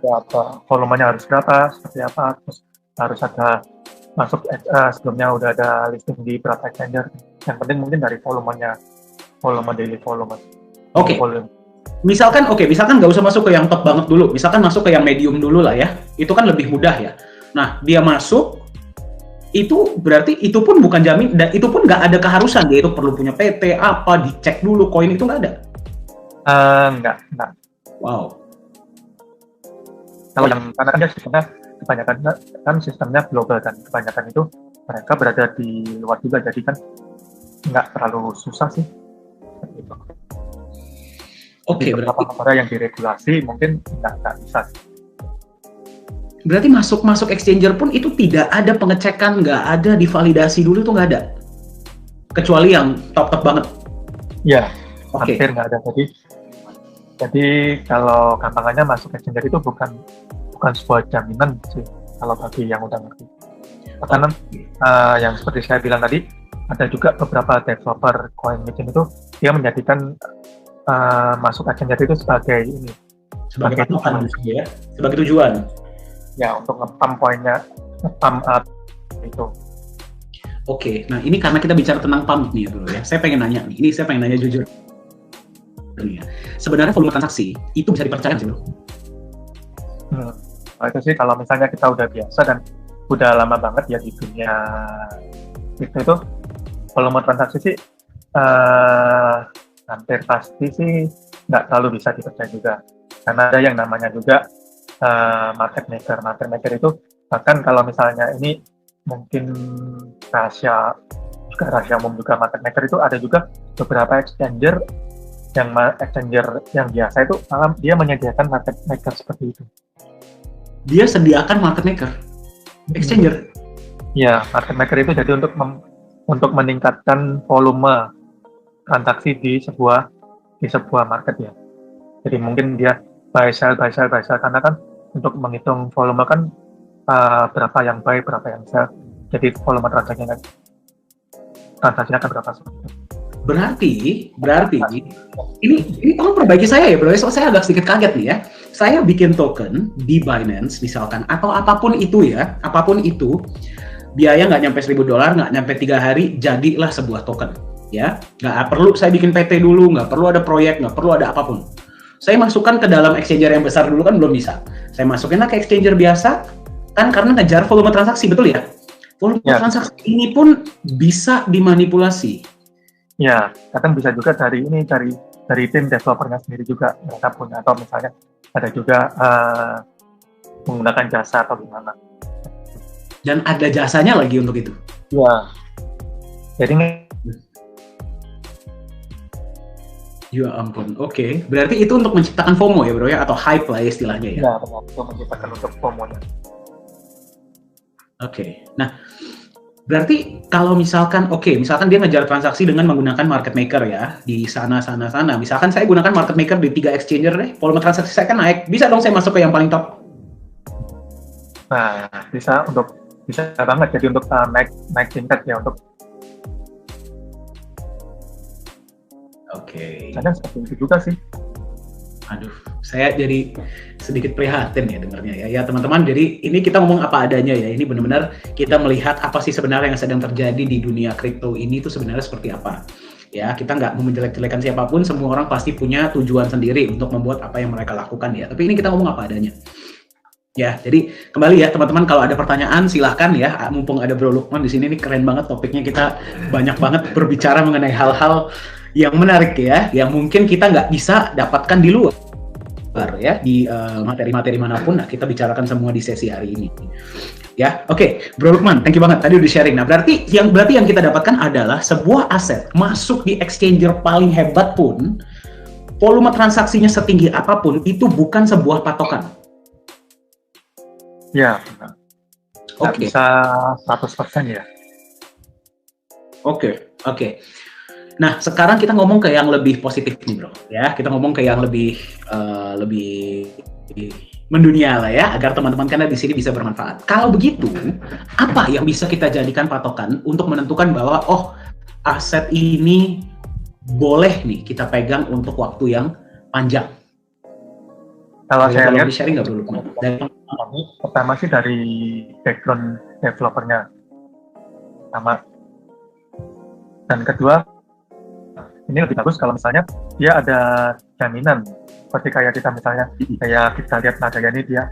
Apa volumenya harus berapa, seperti apa, terus harus ada masuk sebelumnya udah ada listing di berapa exchanger. Yang penting mungkin dari volume daily volume. Oke. Misalkan nggak usah masuk ke yang top banget dulu, misalkan masuk ke yang medium dulu lah ya, itu kan lebih mudah ya. Nah, dia masuk, itu berarti itu pun bukan jamin, dan itu pun nggak ada keharusan dia itu perlu punya PT apa, dicek dulu koin itu nggak ada? Nggak. Wow. Kalau yang karena kan dia sistemnya kebanyakan kan sistemnya global dan kebanyakan itu mereka berada di luar juga, jadi kan nggak terlalu susah sih. Oke, beberapa negara yang diregulasi mungkin nggak bisa. Berarti masuk exchanger pun itu tidak ada pengecekan, nggak ada divalidasi dulu, tuh nggak ada? Kecuali yang top banget? Iya, hampir nggak ada. Jadi kalau gampangannya masuk exchanger itu bukan sebuah jaminan sih, kalau bagi yang udah ngerti. Karena yang seperti saya bilang tadi, ada juga beberapa developer coin machine itu dia menjadikan masuk exchanger itu sebagai patokan ya, sebagai tujuan. Ya, untuk nge-pump poinnya, nge-pump itu. Oke, nah ini karena kita bicara tentang pump nih ya bro ya, saya pengen nanya nih, saya pengen nanya jujur. Sebenarnya volume transaksi itu bisa dipercaya sih bro? Itu sih kalau misalnya kita udah biasa dan udah lama banget ya di dunia itu volume transaksi sih hampir pasti sih nggak terlalu bisa dipercaya juga, karena ada yang namanya juga market maker itu, bahkan kalau misalnya ini mungkin rahasia umum juga, market maker itu ada juga beberapa exchanger yang biasa itu malah dia menyediakan market maker seperti itu. Dia sediakan market maker exchanger? Ya, market maker itu jadi untuk meningkatkan volume transaksi di sebuah market ya. Jadi mungkin dia buy sell karena kan untuk menghitung volume kan berapa yang buy, berapa yang sell. Jadi volume transaksinya akan berapa seperti itu. Berarti ini tolong perbaiki saya ya bro, saya agak sedikit kaget nih ya. Saya bikin token di Binance misalkan, atau apapun itu, biaya nggak nyampe $1.000, nggak nyampe 3 hari, jadilah sebuah token ya. Nggak perlu saya bikin PT dulu, nggak perlu ada proyek, nggak perlu ada apapun. Saya masukkan ke dalam exchanger yang besar dulu kan belum bisa. Saya masukin ke exchanger biasa kan, karena ngejar volume transaksi, betul ya? Volume transaksi ini pun bisa dimanipulasi. Ya, kadang bisa juga dari tim developernya sendiri juga mereka punya, atau misalnya ada juga menggunakan jasa atau gimana. Dan ada jasanya lagi untuk itu? Ya, jadi ya ampun, oke. Berarti itu untuk menciptakan FOMO ya bro ya, atau hype lah istilahnya ya? Ya, benar, itu menciptakan untuk FOMO-nya. Oke, nah berarti kalau misalkan dia ngejar transaksi dengan menggunakan market maker ya, di sana. Misalkan saya gunakan market maker di 3 exchanger deh, volume transaksi saya kan naik, bisa dong saya masuk ke yang paling top? Nah, bisa banget, jadi untuk naik tingkat ya, untuk kadang seperti itu juga sih. Aduh, saya jadi sedikit prihatin ya dengarnya ya. Ya teman-teman, jadi ini kita ngomong apa adanya ya. Ini benar-benar kita melihat apa sih sebenarnya yang sedang terjadi di dunia kripto ini tuh sebenarnya seperti apa. Ya, kita nggak mau menjelek-jelekan siapapun, semua orang pasti punya tujuan sendiri untuk membuat apa yang mereka lakukan ya. Tapi ini kita ngomong apa adanya. Ya, jadi kembali ya teman-teman, kalau ada pertanyaan silahkan ya. Mumpung ada Bro Lukman di sini, ini keren banget topiknya, kita banyak banget berbicara mengenai hal-hal yang menarik ya, yang mungkin kita nggak bisa dapatkan di luar ya, di materi-materi manapun. Nah, kita bicarakan semua di sesi hari ini. Ya, oke, Bro Lukman, thank you banget tadi udah sharing. Nah, berarti yang kita dapatkan adalah sebuah aset masuk di exchanger paling hebat pun, volume transaksinya setinggi apapun, itu bukan sebuah patokan. Ya, benar. Nggak bisa 100% ya. Oke. Nah, sekarang kita ngomong ke yang lebih positif nih, bro. Ya, kita ngomong ke yang lebih mendunia lah ya, agar teman-teman karena di sini bisa bermanfaat. Kalau begitu, apa yang bisa kita jadikan patokan untuk menentukan bahwa aset ini boleh nih kita pegang untuk waktu yang panjang? Kalau saya lihat, sharing nggak dulu? pertama sih dari background developernya, pertama. Dan kedua, ini lebih bagus kalau misalnya dia ada jaminan. Seperti kayak kita misalnya, kayak kita lihat Nagaya ini dia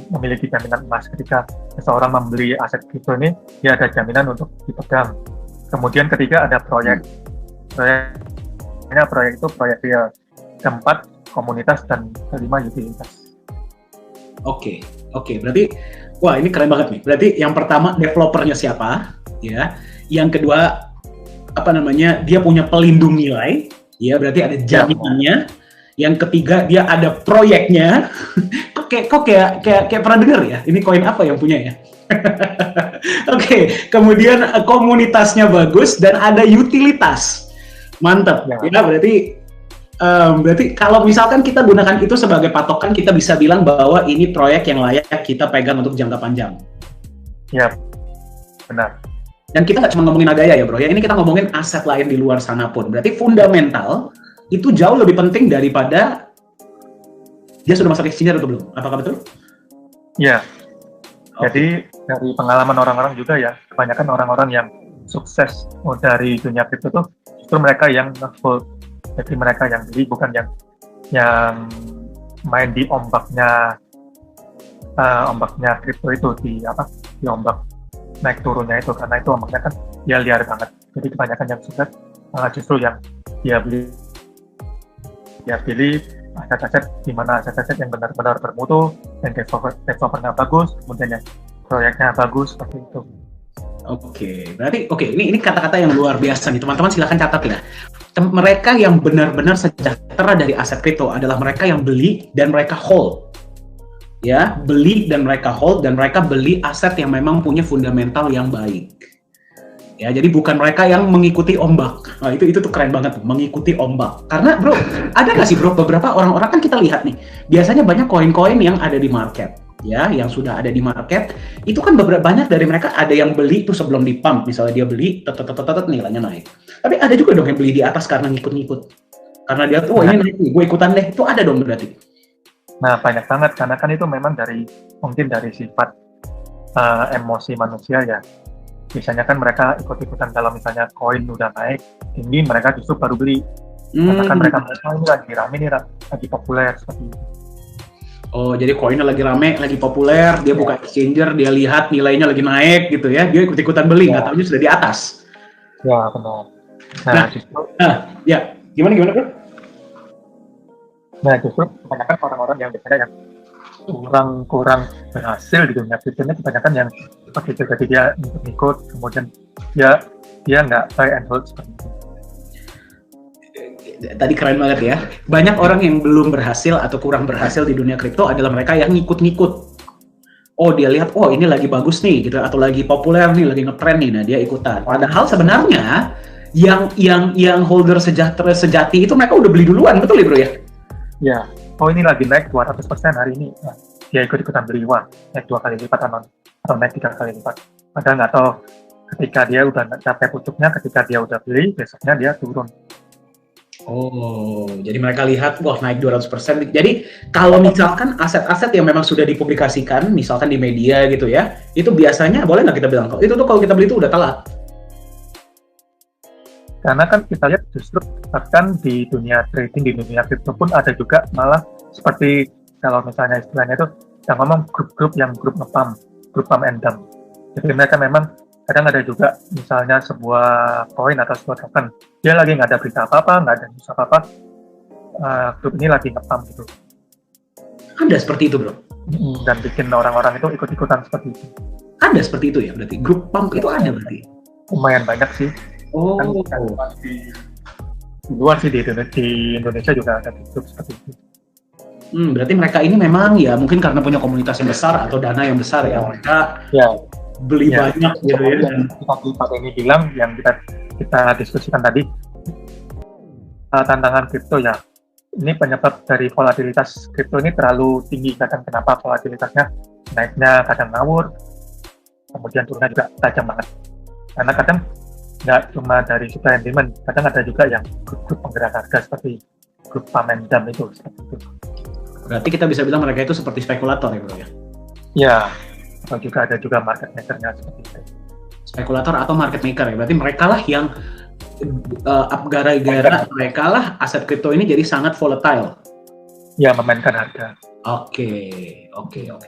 memiliki jaminan emas. Ketika seseorang membeli aset kripto ini, dia ada jaminan untuk dipegang. Kemudian ketiga ada proyek. Proyek itu proyek real. Keempat, komunitas, dan kelima utilitas. Oke. Berarti, wah ini keren banget nih. Berarti yang pertama developernya siapa, ya? Yang kedua, dia punya pelindung nilai, ya berarti ada jaminannya. Yang ketiga dia ada proyeknya. kok kayak pernah dengar ya? Ini koin apa yang punya ya? Oke, kemudian komunitasnya bagus dan ada utilitas. Mantap. Ya berarti kalau misalkan kita gunakan itu sebagai patokan, kita bisa bilang bahwa ini proyek yang layak kita pegang untuk jangka panjang. Ya, benar. Dan kita nggak cuma ngomongin Nagaya ya bro, ya ini kita ngomongin aset lain di luar sana pun. Berarti fundamental itu jauh lebih penting daripada dia sudah masuk exchange atau belum. Apakah betul? Ya. Jadi dari pengalaman orang-orang juga ya, kebanyakan orang-orang yang sukses dari dunia kripto tuh justru mereka yang nge-hold. Jadi mereka yang beli, bukan yang main di ombaknya kripto itu, di ombak naik turunnya itu, karena itu ombaknya kan dia liar banget. Jadi kebanyakan yang sukses justru yang dia pilih aset-aset di mana aset-aset yang benar-benar bermutu dan developernya bagus, kemudian yang proyeknya bagus, seperti itu. Berarti ini kata-kata yang luar biasa nih teman-teman, silakan catat ya. Mereka yang benar-benar sejahtera dari aset kripto adalah mereka yang beli dan mereka hold. Ya, beli dan mereka hold, dan mereka beli aset yang memang punya fundamental yang baik. Ya, jadi bukan mereka yang mengikuti ombak. Nah, itu tuh keren banget, mengikuti ombak. Karena bro, ada nggak sih bro, beberapa orang-orang kan kita lihat nih, biasanya banyak koin-koin yang ada di market, ya, yang sudah ada di market, itu kan banyak dari mereka ada yang beli tuh sebelum di pump, misalnya dia beli, nilainya naik. Tapi ada juga dong yang beli di atas karena ngikut-ngikut. Karena dia tuh, ini naik nih, gue ikutan deh, itu ada dong berarti. Nah, banyak banget, karena kan itu memang mungkin dari sifat emosi manusia ya. Biasanya kan mereka ikut-ikutan kalau misalnya koin udah naik tinggi, mereka justru baru beli. Karena kan mereka ini lagi rame nih, lagi populer, seperti itu. Jadi koinnya lagi rame, lagi populer, dia buka exchanger, dia lihat nilainya lagi naik gitu ya, dia ikut-ikutan beli, nggak taunya sudah di atas. Ya, benar. Gimana bro? Nah, justru kebanyakan orang-orang yang biasanya yang kurang berhasil di dunia kripto, kebanyakan yang seperti itu. Jadi dia ikut, kemudian dia nggak buy and hold seperti itu. Tadi keren banget ya. Banyak orang yang belum berhasil atau kurang berhasil di dunia kripto adalah mereka yang ngikut-ngikut. Dia lihat, ini lagi bagus nih gitu, atau lagi populer nih, lagi ngetrend nih, nah dia ikutan. Padahal sebenarnya yang holder sejati itu mereka udah beli duluan, betul ya bro ya? Ya. Ini lagi naik 200% hari ini. Nah, dia ikut-ikutan beli, naik 2 kali lipat atau naik 3 kali lipat. Padahal nggak tahu ketika dia udah capai pucuknya, ketika dia udah beli, besoknya dia turun. Jadi mereka lihat, naik 200%. Jadi kalau misalkan aset-aset yang memang sudah dipublikasikan, misalkan di media gitu ya, itu biasanya boleh nggak kita bilang, itu tuh kalau kita beli itu udah telat? Karena kan kita lihat justru bahkan di dunia trading, di dunia kripto pun ada juga malah seperti kalau misalnya istilahnya itu yang ngomong grup nge-pump, grup pump and dump. Jadi mereka memang kadang ada juga misalnya sebuah koin atau sebuah token, dia lagi nggak ada berita apa-apa, nggak ada news apa-apa, grup ini lagi nge-pump gitu. Ada seperti itu bro? Dan bikin orang-orang itu ikut-ikutan seperti itu. Ada seperti itu ya berarti? Grup pump itu ada berarti? Lumayan banyak sih. Kan di luar sih, di Indonesia juga ada grup seperti itu. Berarti mereka ini memang ya mungkin karena punya komunitas yang besar atau dana yang besar ya, mereka beli banyak gitu ya. Dan Pak ini bilang yang kita diskusikan tadi, tantangan kripto ya. Ini penyebab dari volatilitas kripto ini terlalu tinggi. Kadang kenapa volatilitasnya naiknya kadang ngawur, kemudian turunnya juga tajam banget. Karena kadang nggak cuma dari supply and demand, kadang ada juga yang grup-grup penggerak harga seperti grup pamen jam itu, seperti itu. Berarti kita bisa bilang mereka itu seperti spekulator ya bro ya? Ya, atau juga ada juga market maker-nya seperti itu. Spekulator atau market maker ya, berarti mereka lah yang gara-gara mereka lah aset kripto ini jadi sangat volatile. Ya, memainkan harga. Oke.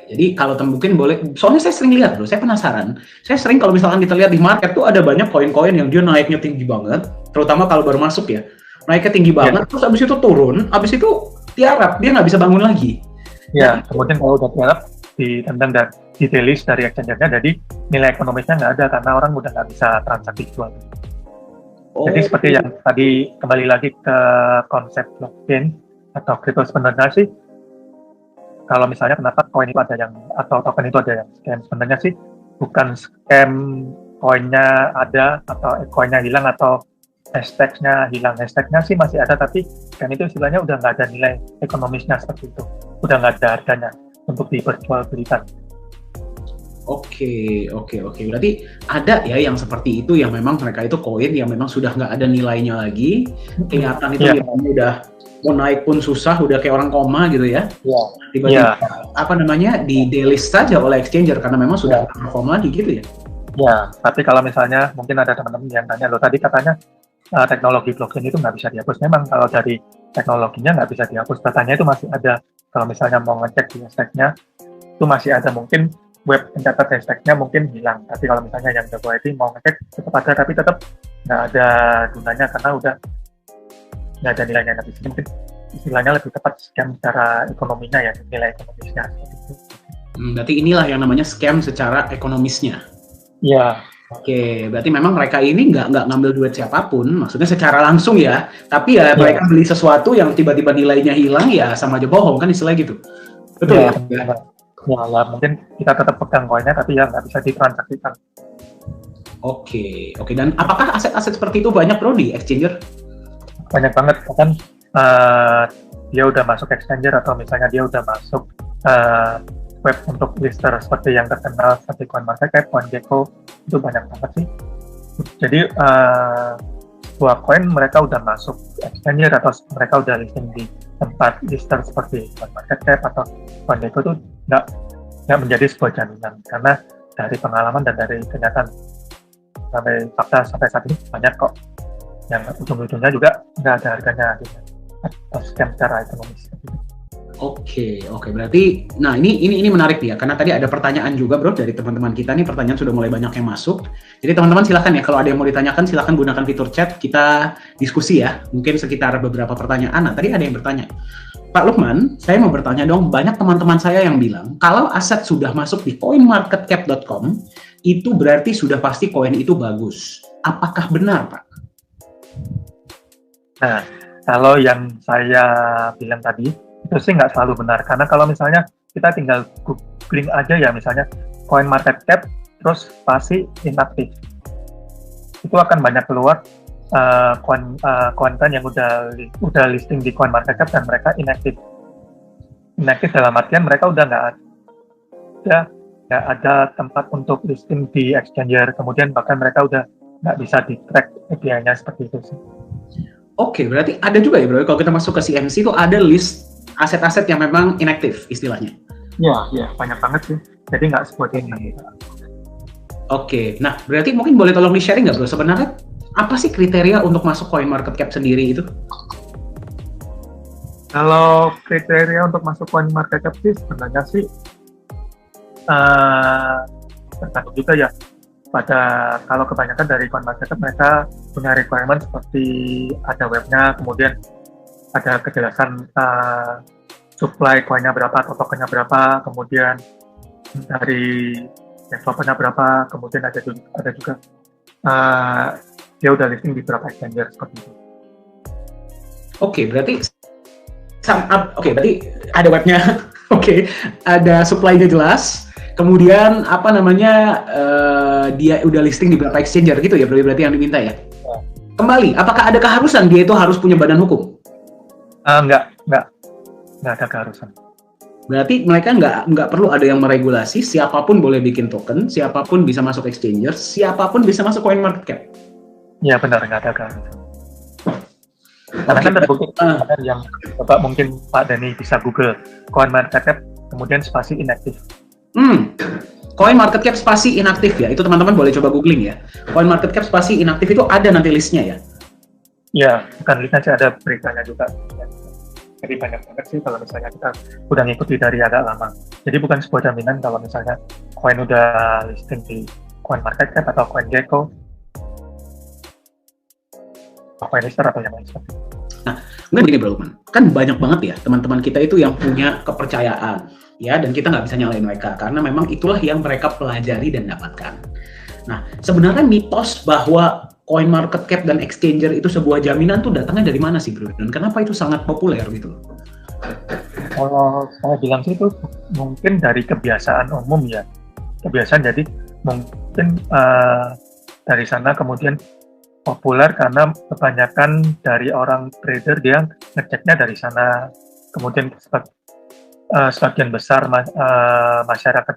Jadi kalau mungkin boleh, soalnya saya sering lihat bro, saya penasaran. Saya sering kalau misalkan kita lihat di market tuh ada banyak koin-koin yang dia naiknya tinggi banget, terutama kalau baru masuk ya. Naiknya tinggi banget, terus abis itu turun, abis itu tiarap, dia nggak bisa bangun lagi. Ya, kemudian kalau udah tiarap, ditendang dan di-delist dari exchange-nya, jadi nilai ekonomisnya nggak ada karena orang udah nggak bisa transaksi jual. Jadi seperti yang tadi, kembali lagi ke konsep blockchain atau crypto sebenarnya sih, kalau misalnya kenapa koin itu ada yang, atau token itu ada yang scam, sebenarnya sih bukan scam koinnya ada, atau koinnya hilang, atau hashtag-nya hilang. Hashtag-nya sih masih ada, tapi kan itu istilahnya udah nggak ada nilai ekonomisnya seperti itu. Udah nggak ada harganya untuk diperjualbelikan. Oke. Berarti ada ya yang seperti itu, yang memang mereka itu koin yang memang sudah nggak ada nilainya lagi. Kelihatan itu nilainya udah mau naik pun susah, udah kayak orang koma gitu ya. Tiba-tiba di delist saja oleh exchanger karena memang sudah nggak perform lagi gitu ya. Ya, tapi kalau misalnya mungkin ada teman-teman yang tanya, loh tadi katanya teknologi blockchain itu nggak bisa dihapus. Memang kalau dari teknologinya nggak bisa dihapus, datanya itu masih ada. Kalau misalnya mau ngecek di hashtag-nya, itu masih ada. Mungkin web pencatat hashtag-nya mungkin hilang. Tapi kalau misalnya yang jago IT mau ngecek, tetap ada, tapi tetap nggak ada gunanya karena udah nggak ada nilainya. Tapi mungkin istilahnya lebih tepat scam secara ekonominya ya, nilai ekonomisnya. Berarti inilah yang namanya scam secara ekonomisnya. Iya. Oke, berarti memang mereka ini nggak ngambil duit siapapun, maksudnya secara langsung ya. Tapi ya mereka beli sesuatu yang tiba-tiba nilainya hilang ya sama aja bohong kan istilah gitu. Betul ya? Ya, mungkin kita tetap pegang koinnya tapi ya nggak bisa ditransaksikan. Oke. Dan apakah aset-aset seperti itu banyak bro di exchanger? Banyak banget, kan dia udah masuk exchanger atau misalnya dia udah masuk web untuk lister seperti yang terkenal seperti CoinMarketCap, CoinGecko, itu banyak banget sih. Jadi sebuah koin mereka udah masuk exchanger atau mereka udah listing di tempat lister seperti CoinMarketCap atau CoinGecko itu nggak menjadi sebuah jaminan, karena dari pengalaman dan dari kenyataan sampai fakta sampai saat ini banyak kok yang ujung-ujungnya juga nggak ada harganya gitu, atau scam secara ekonomis. Oke, berarti, nah ini menarik ya, karena tadi ada pertanyaan juga bro dari teman-teman kita nih, pertanyaan sudah mulai banyak yang masuk. Jadi teman-teman silahkan ya, kalau ada yang mau ditanyakan silahkan gunakan fitur chat, kita diskusi ya, mungkin sekitar beberapa pertanyaan. Nah tadi ada yang bertanya, Pak Lukman, saya mau bertanya dong, banyak teman-teman saya yang bilang, kalau aset sudah masuk di coinmarketcap.com, itu berarti sudah pasti koin itu bagus. Apakah benar Pak? Nah, kalau yang saya bilang tadi, itu sih nggak selalu benar, karena kalau misalnya kita tinggal googling aja ya, misalnya CoinMarketCap terus pasti inaktif, itu akan banyak keluar konten yang udah listing di CoinMarketCap dan mereka inaktif dalam artian mereka udah nggak ada tempat untuk listing di exchanger, kemudian bahkan mereka udah nggak bisa di track API-nya seperti itu sih. Oke, berarti ada juga ya bro, kalau kita masuk ke CMC itu ada list aset-aset yang memang inaktif istilahnya. Ya, banyak banget sih. Jadi nggak sebuah ini. Oke, nah berarti mungkin boleh tolong di-sharing nggak bro, sebenarnya apa sih kriteria untuk masuk CoinMarketCap sendiri itu? Kalau kriteria untuk masuk CoinMarketCap sih sebenarnya sih tergantung juga ya. Kalau kebanyakan dari CoinMarketCap mereka punya requirement seperti ada webnya, kemudian ada kejelasan supply koinnya berapa atau tokennya berapa, kemudian dari developernya berapa, kemudian ada juga dia udah listing di beberapa exchanger seperti itu. Oke, berarti ada webnya, ada supply-nya jelas, kemudian dia udah listing di beberapa exchanger gitu ya, berarti yang diminta ya? Kembali, apakah ada keharusan dia itu harus punya badan hukum? Nggak ada keharusan. Berarti mereka nggak perlu ada yang meregulasi, siapapun boleh bikin token, siapapun bisa masuk exchanger, siapapun bisa masuk CoinMarketCap. Iya benar, nggak ada keharusan. Karena kan terbukti ada yang coba mungkin Pak Dani bisa Google CoinMarketCap kemudian spasi inaktif. CoinMarketCap spasi inaktif ya, itu teman-teman boleh coba googling ya. CoinMarketCap spasi inaktif itu ada nanti listnya ya. Iya, bukan listnya sih, ada beritanya juga. Jadi banyak banget sih kalau misalnya kita udah ngikuti dari agak lama. Jadi bukan sebuah jaminan kalau misalnya koin udah listing di CoinMarketCap atau CoinGecko, CoinLister atau yang lain seperti itu. Nah, mungkin begini Bro Lukman, kan banyak banget ya teman-teman kita itu yang punya kepercayaan, ya, dan kita nggak bisa nyalain mereka karena memang itulah yang mereka pelajari dan dapatkan. Nah, sebenarnya mitos bahwa CoinMarketCap dan exchanger itu sebuah jaminan tuh datangnya dari mana sih Bro? Dan kenapa itu sangat populer gitu? Kalau saya bilang sih itu mungkin dari kebiasaan umum ya. Kebiasaan, jadi mungkin dari sana kemudian populer karena kebanyakan dari orang trader dia ngeceknya dari sana. Kemudian sebagian besar masyarakat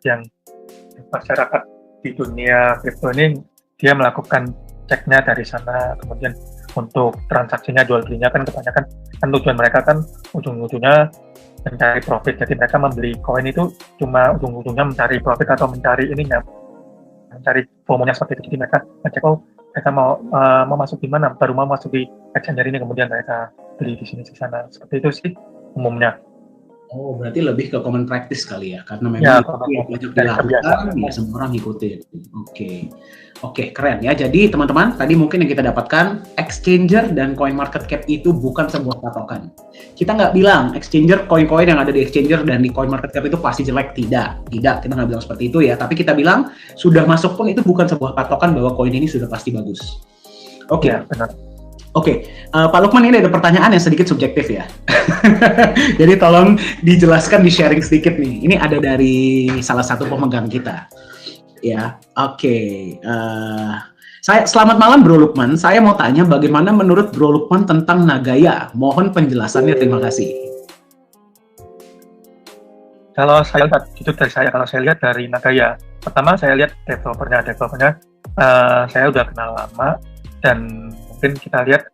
di dunia kripto ini dia melakukan ceknya dari sana. Kemudian untuk transaksinya jual belinya kan kebanyakan kan tujuan mereka kan ujung-ujungnya mencari profit. Jadi mereka membeli koin itu cuma ujung-ujungnya mencari profit atau mencari mencari FOMO-nya seperti itu. Jadi mereka ngecek mereka mau masuk di mana, baru mau masuk di exchanger ini, kemudian mereka beli di sini di sana. Seperti itu sih umumnya. Oh, berarti lebih ke common practice kali ya, karena memang itu yang banyak dilakukan, ya semua orang ngikutin. Oke, keren ya. Jadi teman-teman, tadi mungkin yang kita dapatkan, exchanger dan CoinMarketCap itu bukan sebuah patokan. Kita nggak bilang exchanger, koin-koin yang ada di exchanger dan di CoinMarketCap itu pasti jelek. Tidak, kita nggak bilang seperti itu ya. Tapi kita bilang, sudah masuk pun itu bukan sebuah patokan bahwa koin ini sudah pasti bagus. Oke, ya, benar. Oke, Pak Lukman, ini ada pertanyaan yang sedikit subjektif ya. Jadi tolong dijelaskan, di-sharing sedikit nih. Ini ada dari salah satu pemegang kita. Ya, oke. Selamat malam Bro Lukman. Saya mau tanya bagaimana menurut Bro Lukman tentang Nagaya. Mohon penjelasannya, terima kasih. Kalau saya lihat dari Nagaya, pertama saya lihat developernya, saya udah kenal lama dan mungkin kita lihat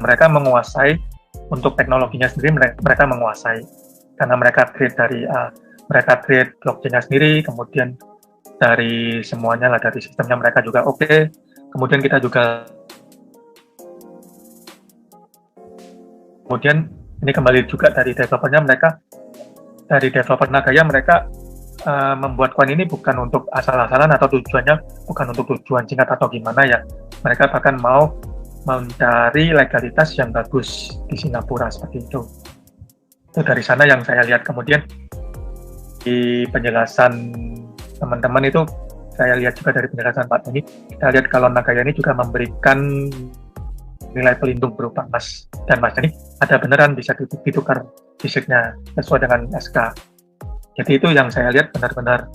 mereka menguasai untuk teknologinya sendiri, mereka menguasai karena mereka create blockchain-nya sendiri, kemudian dari semuanya lah, dari sistemnya mereka juga oke. Kemudian ini kembali juga dari developernya, dari developer Nagaya mereka membuat koin ini bukan untuk asal-asalan atau tujuannya bukan untuk tujuan singkat atau gimana ya. Mereka bahkan mau mencari legalitas yang bagus di Singapura seperti itu. Itu dari sana yang saya lihat. Kemudian di penjelasan teman-teman itu saya lihat juga dari penjelasan Pak Tony, kita lihat kalau Nagaya ini juga memberikan nilai pelindung berupa emas, dan emas ini ada beneran bisa ditukar fisiknya sesuai dengan SK. Jadi itu yang saya lihat benar-benar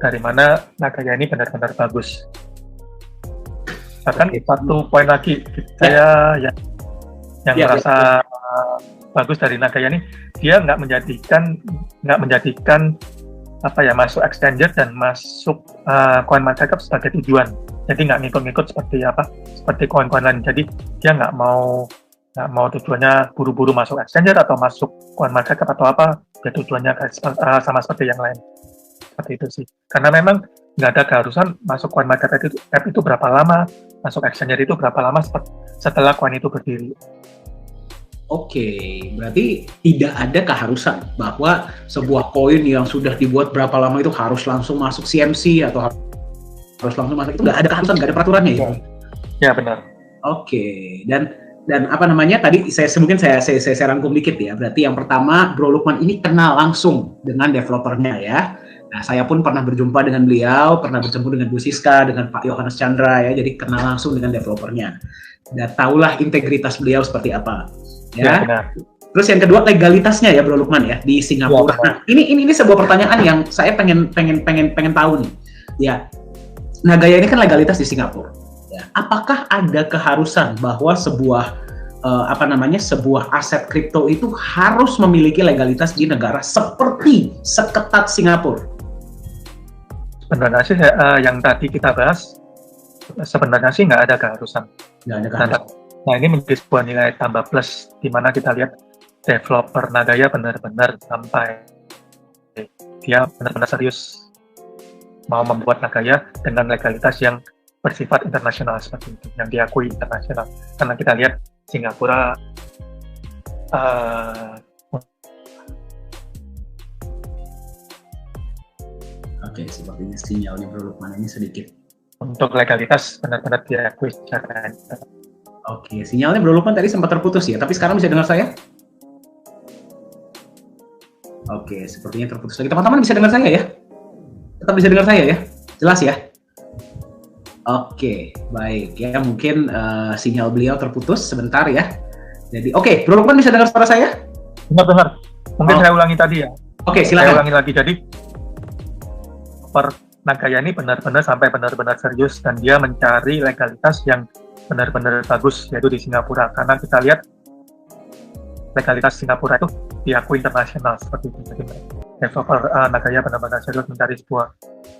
dari mana Nagaya ini benar-benar bagus. Bahkan satu poin lagi saya yang merasa bagus dari Nagaya ini, dia nggak menjadikan masuk exchanger dan masuk CoinMarketCap sebagai tujuan. Jadi nggak ngikut-ngikut seperti koin-koin lain. Jadi dia nggak mau tujuannya buru-buru masuk exchanger atau masuk CoinMarketCap atau apa. Ya tujuannya sama seperti yang lain. Seperti itu sih. Karena memang nggak ada keharusan masuk CoinMarketCap itu berapa lama, masuk exchanger itu berapa lama setelah koin itu berdiri. Oke, berarti tidak ada keharusan bahwa sebuah koin yang sudah dibuat berapa lama itu harus langsung masuk CMC atau harus langsung masuk, itu nggak ada keharusan, nggak ada peraturannya ya? Ya benar. Oke, dan tadi saya rangkum dikit ya. Berarti yang pertama, Bro Lukman ini kenal langsung dengan developernya ya. Nah, saya pun pernah berjumpa dengan beliau, pernah bertemu dengan Bu Siska, dengan Pak Yohanes Chandra ya. Jadi kenal langsung dengan developernya. Dan tahulah integritas beliau seperti apa. Ya. Terus yang kedua, legalitasnya ya Bro Lukman ya di Singapura. Nah, ini sebuah pertanyaan yang saya pengen tahu nih. Ya. Nagaya ini kan legalitas di Singapura. Ya. Apakah ada keharusan bahwa sebuah sebuah aset kripto itu harus memiliki legalitas di negara seperti seketat Singapura? Sebenarnya sih yang tadi kita bahas, sebenarnya sih nggak ada keharusan. Nggak ada keharusan. Nah, ini menjadi sebuah nilai tambah plus, di mana kita lihat developer Nagaya benar-benar sampai dia benar-benar serius mau membuat Nagaya dengan legalitas yang bersifat internasional seperti itu, yang diakui internasional. Karena kita lihat Singapura Oke, sepertinya sinyalnya Bro Lukman ini sedikit. Untuk legalitas benar-benar diakui secara internasional. Oke, sinyalnya Bro Lukman tadi sempat terputus ya, tapi sekarang bisa dengar saya? Oke, sepertinya terputus lagi. Teman-teman bisa dengar saya ya? Tetap bisa dengar saya ya? Jelas ya? Oke, baik ya. Mungkin sinyal beliau terputus sebentar ya. Jadi, oke, Bro Lukman bisa dengar suara saya? Benar-benar. Mungkin saya ulangi tadi ya. Oke, silakan. Saya ulangi lagi. Jadi, Nagaya ini benar-benar sampai benar-benar serius dan dia mencari legalitas yang benar-benar bagus, yaitu di Singapura. Karena kita lihat legalitas Singapura itu diakui internasional seperti itu. Jadi developer Nagaya benar-benar serius mencari sebuah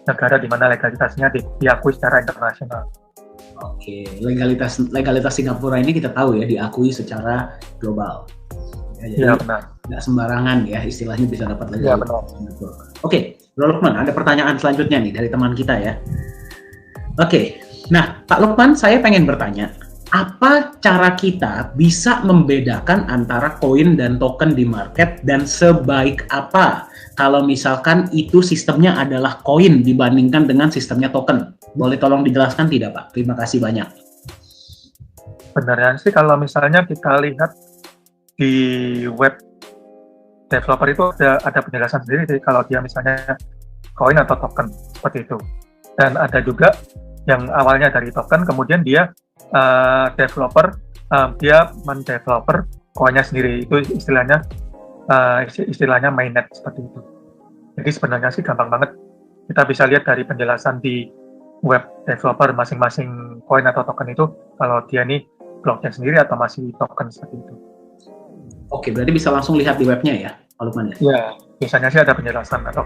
negara di mana legalitasnya diakui secara internasional. Oke, legalitas Singapura ini kita tahu ya diakui secara global. Ya, jadi benar. Nggak sembarangan ya istilahnya bisa dapat legalitas Singapura. Oke, Bro Lukman, ada pertanyaan selanjutnya nih dari teman kita ya. Oke, nah Pak Lukman, saya pengen bertanya, apa cara kita bisa membedakan antara koin dan token di market dan sebaik apa kalau misalkan itu sistemnya adalah koin dibandingkan dengan sistemnya token? Boleh tolong dijelaskan tidak Pak? Terima kasih banyak. Sebenarnya sih kalau misalnya kita lihat di web developer itu ada penjelasan sendiri sih kalau dia misalnya koin atau token seperti itu. Dan ada juga yang awalnya dari token, kemudian dia developer dia mendeveloper koinnya sendiri, itu istilahnya mainnet seperti itu. Jadi sebenarnya sih gampang banget, kita bisa lihat dari penjelasan di web developer masing-masing koin atau token itu kalau dia nih blockchain sendiri atau masih token seperti itu. Oke, berarti bisa langsung lihat di webnya ya, Pak Lukman ya? Ya, biasanya sih ada penjelasan, atau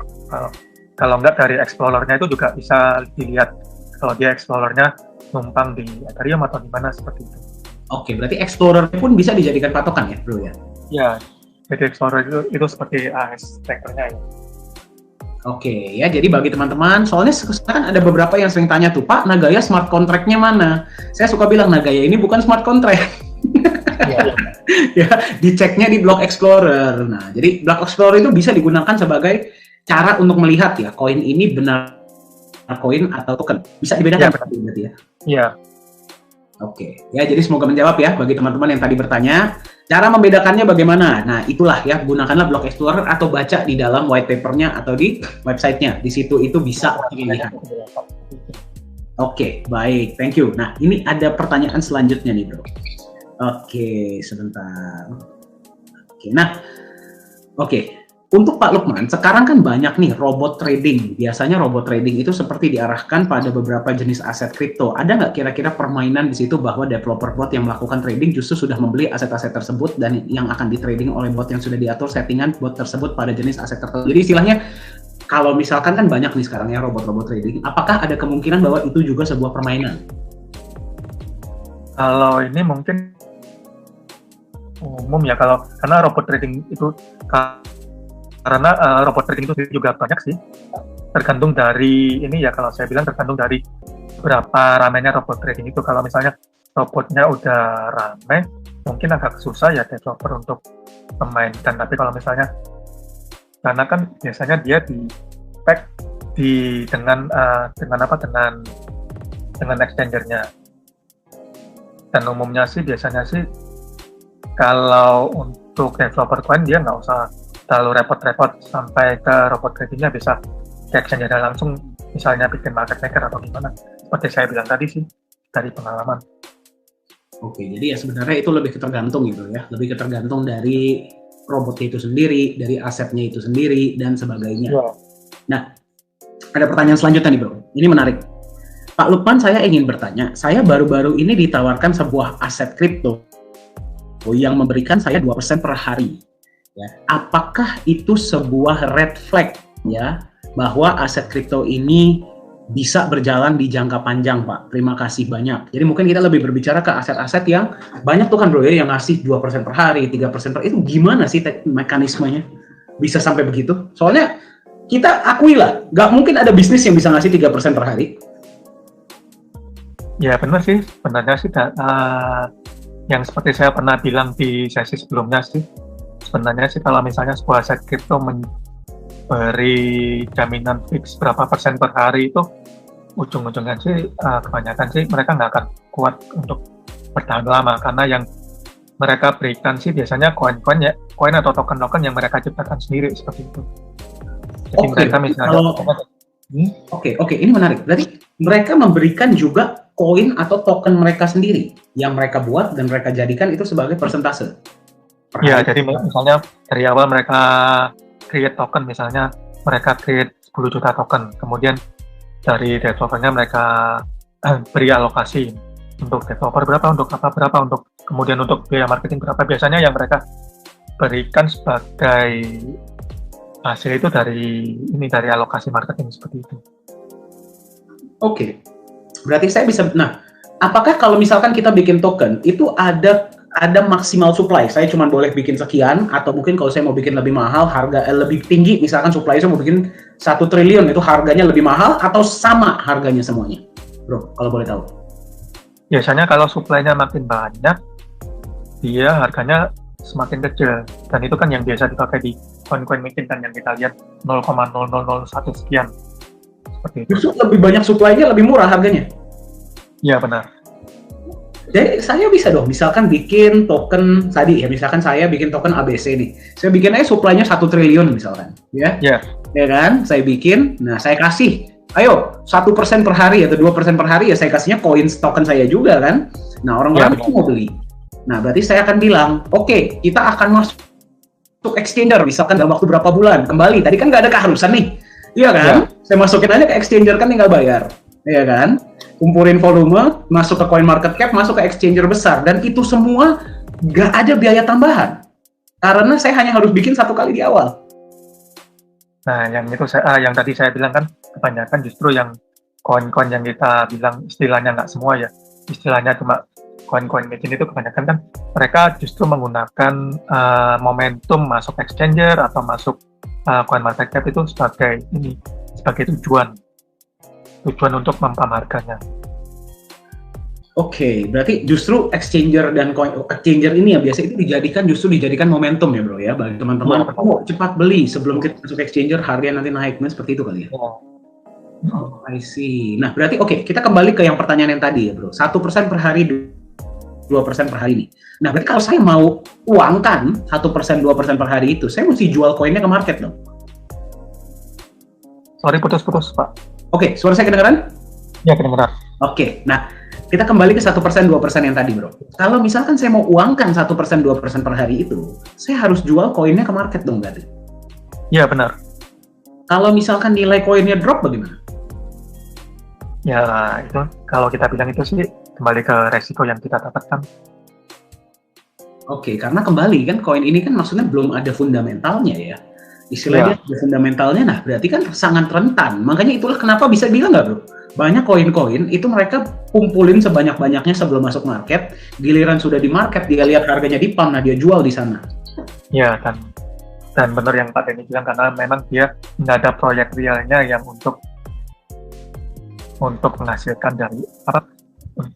kalau nggak dari Explorer-nya itu juga bisa dilihat kalau dia Explorer-nya numpang di Ethereum atau di mana seperti itu. Oke, berarti Explorer pun bisa dijadikan patokan ya, Bro ya? Ya, jadi Explorer itu seperti AS tracker-nya ya. Oke, ya jadi bagi teman-teman, soalnya sekarang ada beberapa yang sering tanya tuh, Pak, Nagaya smart contract-nya mana? Saya suka bilang, Nagaya ini bukan smart contract. Ya, diceknya di Block Explorer. Nah, jadi Block Explorer itu bisa digunakan sebagai cara untuk melihat ya, koin ini benar koin atau token. Bisa dibedakan berarti ya? Iya. Oke, ya jadi semoga menjawab ya bagi teman-teman yang tadi bertanya. Cara membedakannya bagaimana? Nah, itulah ya, gunakanlah Block Explorer atau baca di dalam white paper-nya atau di website-nya. Di situ itu bisa dilihat. Oke, baik, thank you. Nah, ini ada pertanyaan selanjutnya nih, Bro. Oke, sebentar. Oke, nah, oke. Untuk Pak Lukman, sekarang kan banyak nih robot trading. Biasanya robot trading itu seperti diarahkan pada beberapa jenis aset kripto. Ada nggak kira-kira permainan di situ bahwa developer bot yang melakukan trading justru sudah membeli aset-aset tersebut dan yang akan ditrading oleh bot yang sudah diatur settingan bot tersebut pada jenis aset tertentu. Jadi istilahnya, kalau misalkan kan banyak nih sekarang ya robot-robot trading, apakah ada kemungkinan bahwa itu juga sebuah permainan? Kalau ini mungkin umum ya, karena robot trading itu karena robot trading itu juga banyak sih, tergantung dari ini ya, kalau saya bilang tergantung dari berapa ramainya robot trading itu. Kalau misalnya robotnya udah ramai, mungkin agak susah ya developer untuk memainkan. Tapi kalau misalnya, karena kan biasanya dia di pack dengan exchangernya, dan umumnya sih biasanya sih kalau untuk developer coin dia nggak usah terlalu repot-repot sampai ke robot tradingnya, bisa ke exchange langsung, misalnya bikin market maker atau gimana. Seperti saya bilang tadi sih, dari pengalaman. Oke, jadi ya sebenarnya itu lebih tergantung gitu ya, lebih tergantung dari robotnya itu sendiri, dari asetnya itu sendiri, dan sebagainya. Ya. Nah, ada pertanyaan selanjutnya nih Bro, ini menarik. Pak Lukman, saya ingin bertanya, saya baru-baru ini ditawarkan sebuah aset kripto yang memberikan saya 2% per hari. Ya. Apakah itu sebuah red flag ya bahwa aset kripto ini bisa berjalan di jangka panjang, Pak? Terima kasih banyak. Jadi mungkin kita lebih berbicara ke aset-aset yang banyak tuh kan bro ya, yang ngasih 2% per hari, 3% per hari. Itu gimana sih mekanismenya? Bisa sampai begitu? Soalnya kita akui lah, nggak mungkin ada bisnis yang bisa ngasih 3% per hari. Ya benar sih, sebenarnya sih yang seperti saya pernah bilang di sesi sebelumnya sih, sebenarnya sih kalau misalnya sebuah aset kripto memberi jaminan fix berapa persen per hari itu, ujung-ujungnya sih kebanyakan sih mereka nggak akan kuat untuk bertahan lama, karena yang mereka berikan sih biasanya koin atau token-token yang mereka ciptakan sendiri seperti itu. Jadi mereka misalnya Oke, ini menarik. Berarti mereka memberikan juga koin atau token mereka sendiri yang mereka buat dan mereka jadikan itu sebagai persentase. Iya, jadi misalnya dari awal mereka create token, misalnya mereka create 10 juta token, kemudian dari developernya mereka beri alokasi untuk developer berapa, untuk apa berapa, untuk kemudian untuk biaya marketing berapa. Biasanya yang mereka berikan sebagai hasil itu dari alokasi marketing seperti itu. Oke. Berarti saya bisa, nah, apakah kalau misalkan kita bikin token, itu ada maksimal supply? Saya cuma boleh bikin sekian, atau mungkin kalau saya mau bikin lebih mahal, harga lebih tinggi, misalkan supply saya mau bikin 1 triliun, itu harganya lebih mahal, atau sama harganya semuanya? Bro, kalau boleh tahu. Biasanya kalau supply-nya makin banyak, dia harganya semakin kecil, dan itu kan yang biasa dipakai di koin-koin mungkin kan yang kita lihat 0,0001 sekian seperti itu. Justru lebih banyak supply-nya lebih murah harganya? Iya benar. Jadi saya bisa dong misalkan bikin token tadi ya, misalkan saya bikin token ABC nih, saya bikin aja supply-nya 1 triliun misalkan ya. Ya Kan saya bikin, nah saya kasih ayo 1% per hari atau 2% per hari, ya saya kasihnya koin token saya juga kan. Nah orang-orang itu mau beli. Nah, berarti saya akan bilang, oke, kita akan masuk exchanger, misalkan dalam waktu berapa bulan, kembali. Tadi kan nggak ada keharusan nih, iya kan? Ya. Saya masukin aja ke exchanger, kan tinggal bayar, iya kan? Kumpulin volume, masuk ke coin market cap, masuk ke exchanger besar, dan itu semua nggak ada biaya tambahan, karena saya hanya harus bikin 1 kali di awal. Nah, yang itu yang tadi saya bilang kan, kebanyakan justru yang koin-koin yang kita bilang istilahnya nggak semua ya, istilahnya cuma koin-koin mecin itu kebanyakan kan mereka justru menggunakan momentum masuk exchanger atau masuk coin market cap itu sebagai tujuan untuk mempam harganya. Oke, berarti justru exchanger dan exchanger ini ya biasa itu dijadikan momentum ya bro ya, bagi teman-teman. Cepat beli sebelum kita masuk exchanger, harganya nanti naik, seperti itu kali ya. Oh, I see. Nah berarti kita kembali ke yang pertanyaan yang tadi ya bro, 1% per hari, 2% per hari ini. Nah, berarti kalau saya mau uangkan 1%, 2% per hari itu, saya mesti jual koinnya ke market dong? Sorry, putus-putus, Pak. Oke, suara saya kedengeran? Ya, kedengeran. Oke, nah kita kembali ke 1%, 2% yang tadi, bro. Kalau misalkan saya mau uangkan 1%, 2% per hari itu, saya harus jual koinnya ke market dong berarti? Iya, benar. Kalau misalkan nilai koinnya drop, bagaimana? Ya, itu kalau kita bilang itu sih kembali ke resiko yang kita dapatkan. Oke, karena kembali kan koin ini kan maksudnya belum ada fundamentalnya ya. Istilahnya ada fundamentalnya, nah berarti kan sangat rentan. Makanya itulah kenapa bisa bilang nggak bro? Banyak koin-koin itu mereka kumpulin sebanyak-banyaknya sebelum masuk market. Giliran sudah di market, dia lihat harganya di pump, nah dia jual di sana. Ya, dan benar yang Pak Denny bilang, karena memang dia nggak ada proyek realnya yang untuk menghasilkan dari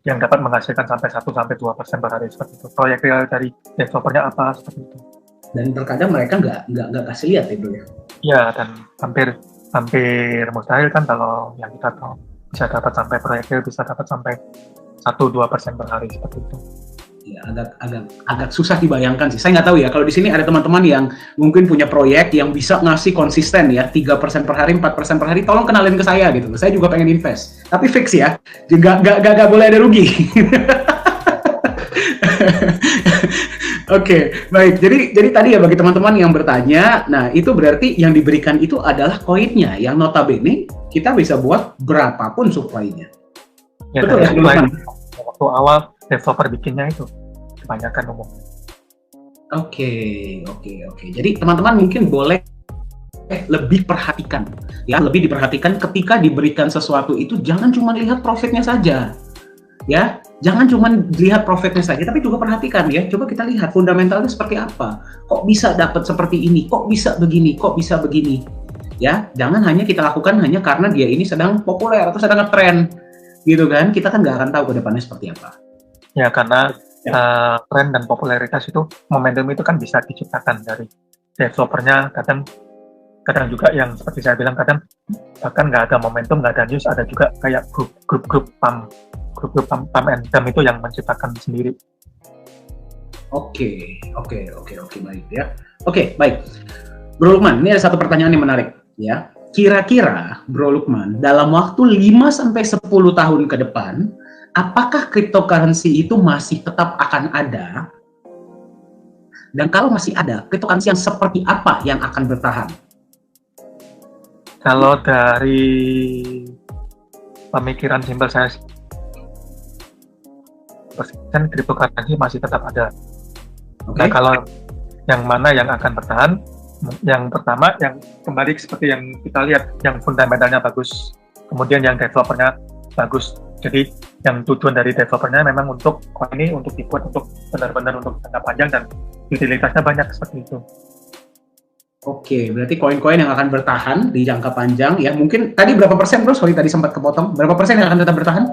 yang dapat menghasilkan sampai 1-2% per hari seperti itu. Proyek real dari developernya apa seperti itu. Dan terkadang mereka nggak kasih lihat itu ya. Ya, dan hampir mustahil kan kalau yang kita tahu bisa dapat sampai proyek real bisa dapat sampai 1-2% per hari seperti itu. Ya, agak susah dibayangkan sih. Saya nggak tahu ya, kalau di sini ada teman-teman yang mungkin punya proyek yang bisa ngasih konsisten ya, 3% per hari, 4% per hari, tolong kenalin ke saya gitu. Saya juga pengen invest. Tapi fix ya, nggak boleh ada rugi. Oke, baik. Jadi tadi ya bagi teman-teman yang bertanya, nah itu berarti yang diberikan itu adalah koinnya, yang notabene kita bisa buat berapapun supply-nya. Ya Betul dari ya, situ Lukman? aja. Waktu awal developer bikinnya itu kebanyakan umumnya. Oke, oke. Jadi teman-teman mungkin boleh lebih perhatikan, ya, lebih diperhatikan ketika diberikan sesuatu itu jangan cuma lihat profitnya saja, ya, jangan cuma lihat profitnya saja, tapi juga perhatikan ya. Coba kita lihat fundamentalnya seperti apa. Kok bisa dapat seperti ini? Kok bisa begini? Kok bisa begini? Ya, jangan hanya kita lakukan hanya karena dia ini sedang populer atau sedang ngetren, gitu kan? Kita kan nggak akan tahu ke depannya seperti apa. Ya karena tren dan popularitas itu, momentum itu kan bisa diciptakan dari developernya. Kadang juga yang seperti saya bilang, kadang bahkan nggak ada momentum, nggak ada news, ada juga kayak grup-grup pump and dump itu yang menciptakan sendiri. Oke, baik ya. Oke, baik. Bro Lukman, ini ada satu pertanyaan yang menarik ya. Kira-kira Bro Lukman dalam waktu 5 sampai 10 tahun ke depan, apakah cryptocurrency itu masih tetap akan ada? Dan kalau masih ada, cryptocurrency yang seperti apa yang akan bertahan? Kalau dari pemikiran simpel saya, persen cryptocurrency masih tetap ada. Oke. Nah kalau yang mana yang akan bertahan, yang pertama yang kembali seperti yang kita lihat, yang fundamentalnya bagus, kemudian yang developernya bagus. Jadi yang tujuan dari developernya memang untuk coin ini untuk dibuat untuk benar-benar untuk jangka panjang dan utilitasnya banyak seperti itu. Oke, berarti koin-koin yang akan bertahan di jangka panjang ya. Mungkin tadi berapa persen, Bro? Sorry tadi sempat kepotong. Berapa persen yang akan tetap bertahan?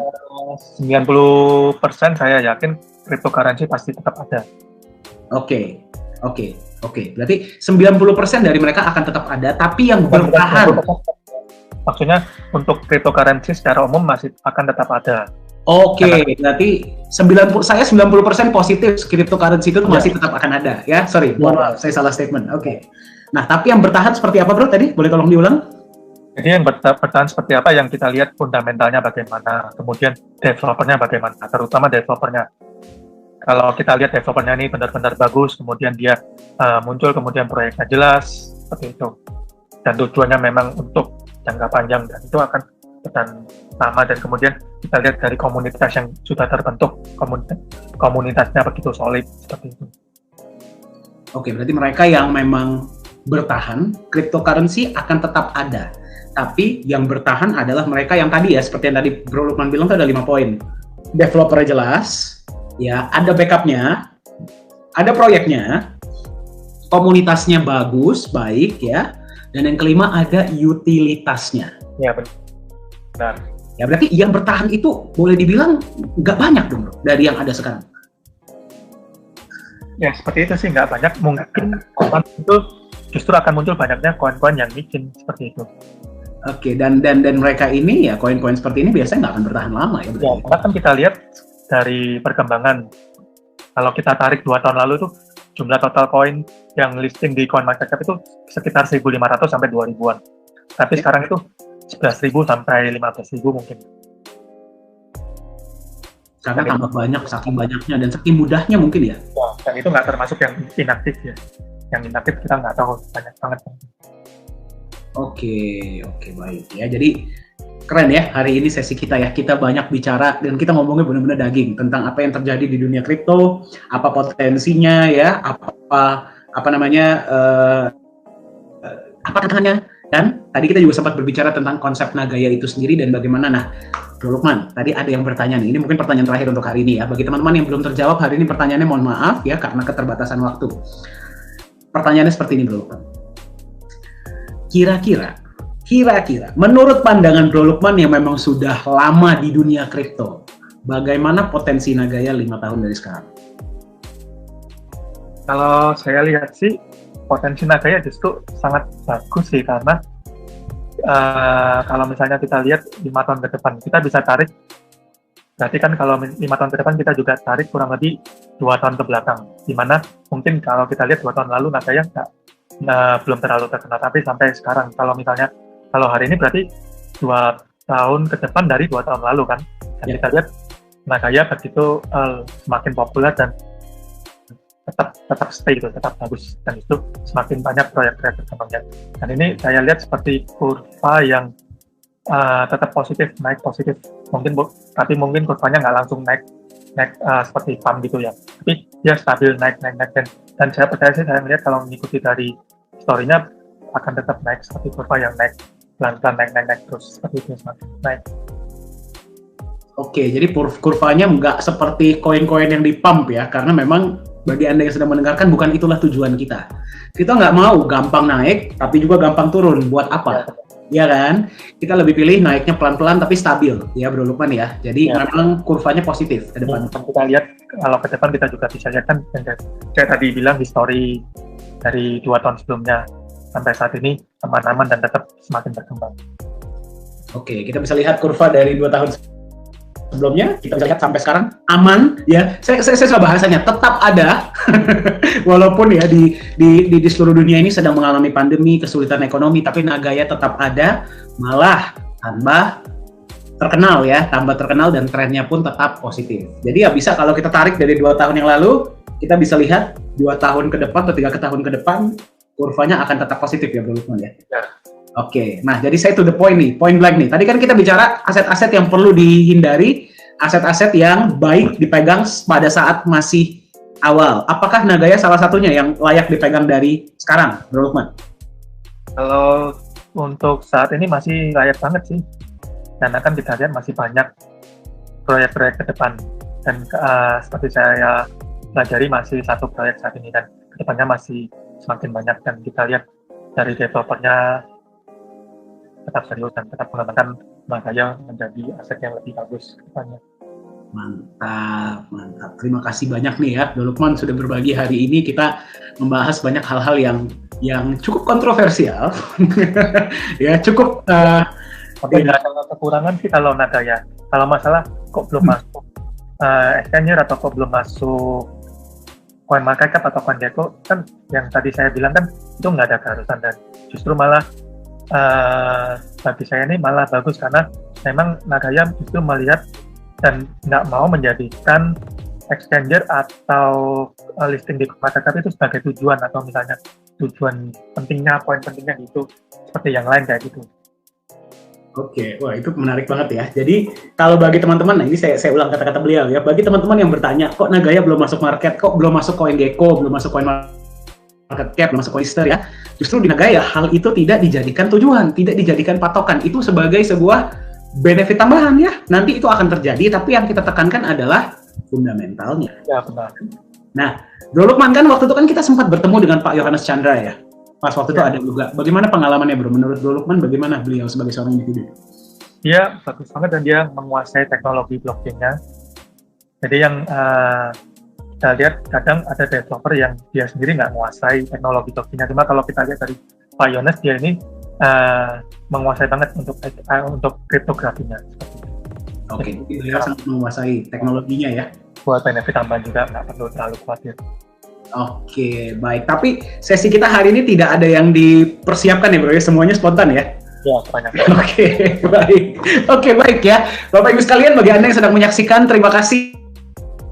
90% saya yakin cryptocurrency pasti tetap ada. Oke. Berarti 90% dari mereka akan tetap ada, tapi yang bertahan. Maksudnya untuk cryptocurrency secara umum masih akan tetap ada. Oke, berarti 90% positif cryptocurrency itu masih tetap akan ada ya. Sorry, mohon maaf, saya salah statement. Oke. Nah, tapi yang bertahan seperti apa, Bro? Tadi boleh tolong diulang? Jadi yang bertahan seperti apa, yang kita lihat fundamentalnya bagaimana, kemudian developernya bagaimana, terutama developernya. Kalau kita lihat developernya ini benar-benar bagus, kemudian dia muncul, kemudian proyeknya jelas, seperti itu. Dan tujuannya memang untuk jangka panjang, dan itu akan bertahan lama. Dan kemudian kita lihat dari komunitas yang sudah terbentuk, komunitasnya begitu solid, seperti itu. Oke, berarti mereka yang memang bertahan, cryptocurrency akan tetap ada. Tapi yang bertahan adalah mereka yang tadi ya, seperti yang tadi Bro Lukman bilang itu ada 5 poin. Developernya jelas, ya, ada backupnya, ada proyeknya, komunitasnya bagus, baik ya, dan yang kelima ada utilitasnya. Ya benar. Ya berarti yang bertahan itu boleh dibilang nggak banyak dong, Bro, dari yang ada sekarang. Ya seperti itu sih, nggak banyak. Mungkin itu justru akan muncul banyaknya koin-koin yang micin seperti itu. Oke, dan mereka ini ya koin-koin seperti ini biasanya nggak akan bertahan lama ya. Ya, karena kan kita lihat dari perkembangan, kalau kita tarik 2 tahun lalu itu jumlah total koin yang listing di CoinMarketCap itu sekitar 1.500 sampai 2.000-an. Tapi sekarang itu 11.000 sampai 15.000 mungkin. Karena tambah banyak, saking banyaknya dan saking mudahnya mungkin ya. Dan itu nggak termasuk yang inaktif ya. Yang inaktif kita nggak tahu, banyak banget. Oke, baik ya. Jadi keren ya hari ini sesi kita ya. Kita banyak bicara dan kita ngomongnya benar-benar daging tentang apa yang terjadi di dunia kripto, apa potensinya ya, apa namanya, apa tantangannya. Dan tadi kita juga sempat berbicara tentang konsep Nagaya itu sendiri dan bagaimana. Nah, Bro Lukman, tadi ada yang bertanya nih. Ini mungkin pertanyaan terakhir untuk hari ini ya. Bagi teman-teman yang belum terjawab hari ini pertanyaannya, mohon maaf ya karena keterbatasan waktu. Pertanyaannya seperti ini, Bro Lukman. Kira-kira, menurut pandangan Bro Lukman yang memang sudah lama di dunia kripto, bagaimana potensi Nagaya 5 tahun dari sekarang? Kalau saya lihat sih, potensi Nagaya justru sangat bagus sih, karena kalau misalnya kita lihat 5 tahun ke depan, kita bisa tarik, berarti kan kalau 5 tahun ke depan kita juga tarik kurang lebih 2 tahun ke belakang, dimana mungkin kalau kita lihat 2 tahun lalu Nagaya belum terlalu terkenal, tapi sampai sekarang kalau hari ini berarti 2 tahun ke depan dari 2 tahun lalu kan, dan kita lihat Nagaya begitu semakin populer dan tetap stay itu, tetap bagus, dan itu semakin banyak proyek-proyek berkembangnya. Dan ini saya lihat seperti kurva yang tetap positif, naik positif. Mungkin tapi mungkin kurvanya nggak langsung naik seperti pump gitu ya, tapi dia stabil naik dan saya percaya sih, saya melihat kalau mengikuti dari story-nya akan tetap naik seperti kurva yang naik pelan-pelan naik terus seperti itu, semakin naik. Oke, jadi kurvanya nggak seperti koin-koin yang di pump ya, karena memang bagi Anda yang sedang mendengarkan, bukan itulah tujuan kita. Kita nggak mau gampang naik, tapi juga gampang turun. Buat apa? Ya kan? Kita lebih pilih naiknya pelan-pelan tapi stabil, ya Bro Lukman ya. Jadi memang kurvanya positif ke depan. Kita lihat, kalau ke depan kita juga bisa lihat kan, kayak tadi bilang di story dari 2 tahun sebelumnya, sampai saat ini aman-aman dan tetap semakin berkembang. Oke, kita bisa lihat kurva dari 2 tahun sebelumnya, kita bisa lihat sampai sekarang aman ya. Saya suka bahasanya, tetap ada walaupun ya di seluruh dunia ini sedang mengalami pandemi, kesulitan ekonomi, tapi Nagaya tetap ada, malah tambah terkenal dan trennya pun tetap positif. Jadi ya bisa, kalau kita tarik dari 2 tahun yang lalu, kita bisa lihat 2 tahun ke depan atau 3 tahun ke depan kurvanya akan tetap positif ya Bro Lukman ya. Oke, nah jadi saya to the point nih, point blank nih. Tadi kan kita bicara aset-aset yang perlu dihindari, aset-aset yang baik dipegang pada saat masih awal. Apakah Nagaya salah satunya yang layak dipegang dari sekarang, Bro Lukman? Kalau untuk saat ini masih layak banget sih, karena kan kita lihat masih banyak proyek-proyek ke depan, dan seperti saya pelajari masih 1 proyek saat ini, dan kedepannya masih semakin banyak, dan kita lihat dari developernya tetap serius dan tetap mengembangkan Nagaya menjadi aset yang lebih bagus ke depannya. Mantap. Terima kasih banyak nih ya, Bro Lukman sudah berbagi hari ini. Kita membahas banyak hal-hal yang cukup kontroversial, ya cukup. Tapi nggak ada kekurangan sih kalau Nagaya. Kalau masalah kok belum masuk exchanger atau kok belum masuk CoinMarketCap atau CoinGecko, kan yang tadi saya bilang kan itu nggak ada keharusan, dan justru malah bagi saya ini malah bagus, karena memang Nagaya justru melihat dan nggak mau menjadikan exchanger atau listing di CoinMarketCap itu sebagai tujuan, atau misalnya tujuan pentingnya, poin pentingnya gitu, seperti yang lain kayak gitu. Oke, wah itu menarik banget ya. Jadi kalau bagi teman-teman, nah ini saya ulang kata-kata beliau ya, bagi teman-teman yang bertanya, kok Nagaya belum masuk market, kok belum masuk CoinGecko, belum masuk CoinMarketCap, belum masuk Coinster ya, justru di Nagaya hal itu tidak dijadikan tujuan, tidak dijadikan patokan, itu sebagai sebuah benefit tambahan ya. Nanti itu akan terjadi, tapi yang kita tekankan adalah fundamentalnya. Ya benar. Nah, Bro Lukman kan waktu itu kan kita sempat bertemu dengan Pak Yohanes Chandra ya. Pas waktu itu ada juga. Bagaimana pengalamannya Bro? Menurut Bro Lukman bagaimana beliau sebagai seorang individu? Dia bagus banget dan dia menguasai teknologi blockchain-nya. Jadi yang kita lihat kadang ada developer yang dia sendiri nggak menguasai teknologi blockchain-nya. Cuma kalau kita lihat dari Pak Yohanes, dia ini menguasai banget untuk kriptografinya. Oke, beliau sangat menguasai teknologinya ya. Buat benefit tambahan juga, nggak perlu terlalu khawatir. Oke, baik. Tapi sesi kita hari ini tidak ada yang dipersiapkan ya Bro ya, semuanya spontan ya? Ya, banyak. Oke, baik. Oke, baik ya. Bapak Ibu sekalian, bagi Anda yang sedang menyaksikan, terima kasih.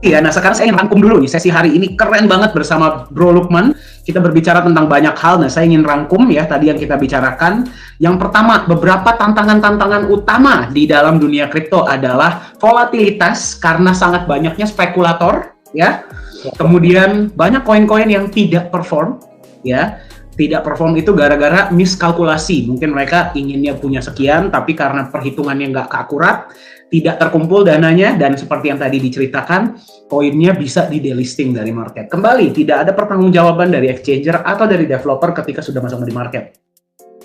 Ya, nah sekarang saya ingin rangkum dulu nih, sesi hari ini keren banget bersama Bro Lukman. Kita berbicara tentang banyak hal, nah saya ingin rangkum ya tadi yang kita bicarakan. Yang pertama, beberapa tantangan-tantangan utama di dalam dunia kripto adalah volatilitas karena sangat banyaknya spekulator, ya. Kemudian banyak koin-koin yang tidak perform, ya. Tidak perform itu gara-gara miskalkulasi. Mungkin mereka inginnya punya sekian, tapi karena perhitungannya nggak akurat, tidak terkumpul dananya, dan seperti yang tadi diceritakan, koinnya bisa di-delisting dari market. Kembali, tidak ada pertanggungjawaban dari exchanger atau dari developer ketika sudah masuk di market.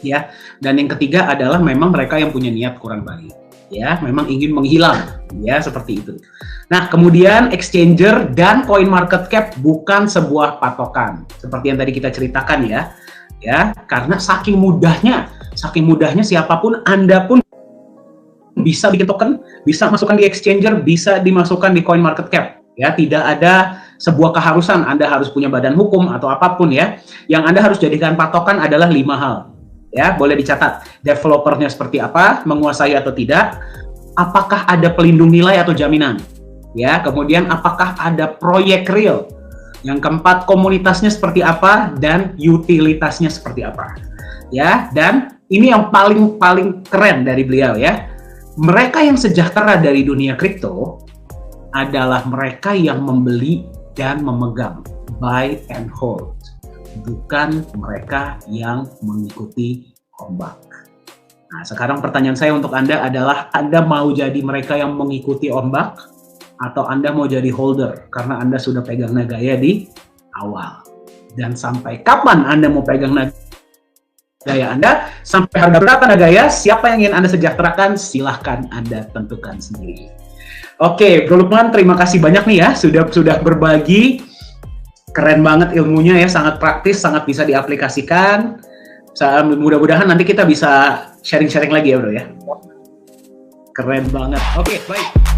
Ya, dan yang ketiga adalah memang mereka yang punya niat kurang baik. Ya, memang ingin menghilang, ya seperti itu. Nah, kemudian exchanger dan CoinMarketCap bukan sebuah patokan, seperti yang tadi kita ceritakan ya, karena saking mudahnya siapapun, Anda pun bisa bikin token, bisa masukkan di exchanger, bisa dimasukkan di CoinMarketCap, ya tidak ada sebuah keharusan Anda harus punya badan hukum atau apapun ya. Yang Anda harus jadikan patokan adalah 5 hal. Ya, boleh dicatat. Developernya seperti apa, menguasai atau tidak, apakah ada pelindung nilai atau jaminan, ya. Kemudian apakah ada proyek real. Yang keempat, komunitasnya seperti apa dan utilitasnya seperti apa, ya. Dan ini yang paling keren dari beliau ya. mereka yang sejahtera dari dunia kripto adalah mereka yang membeli dan memegang, buy and hold, bukan mereka yang mengikuti ombak. Nah, sekarang pertanyaan saya untuk Anda adalah, Anda mau jadi mereka yang mengikuti ombak atau Anda mau jadi holder karena Anda sudah pegang Nagaya di awal? Dan sampai kapan Anda mau pegang Nagaya Anda? Sampai harga berapa Nagaya? Siapa yang ingin Anda sejahterakan? Silahkan Anda tentukan sendiri. Oke, Bro Lukman, terima kasih banyak nih ya sudah berbagi. Keren banget ilmunya ya, sangat praktis, sangat bisa diaplikasikan. Mudah-mudahan nanti kita bisa sharing-sharing lagi ya Bro ya. Keren banget. Oke, baik.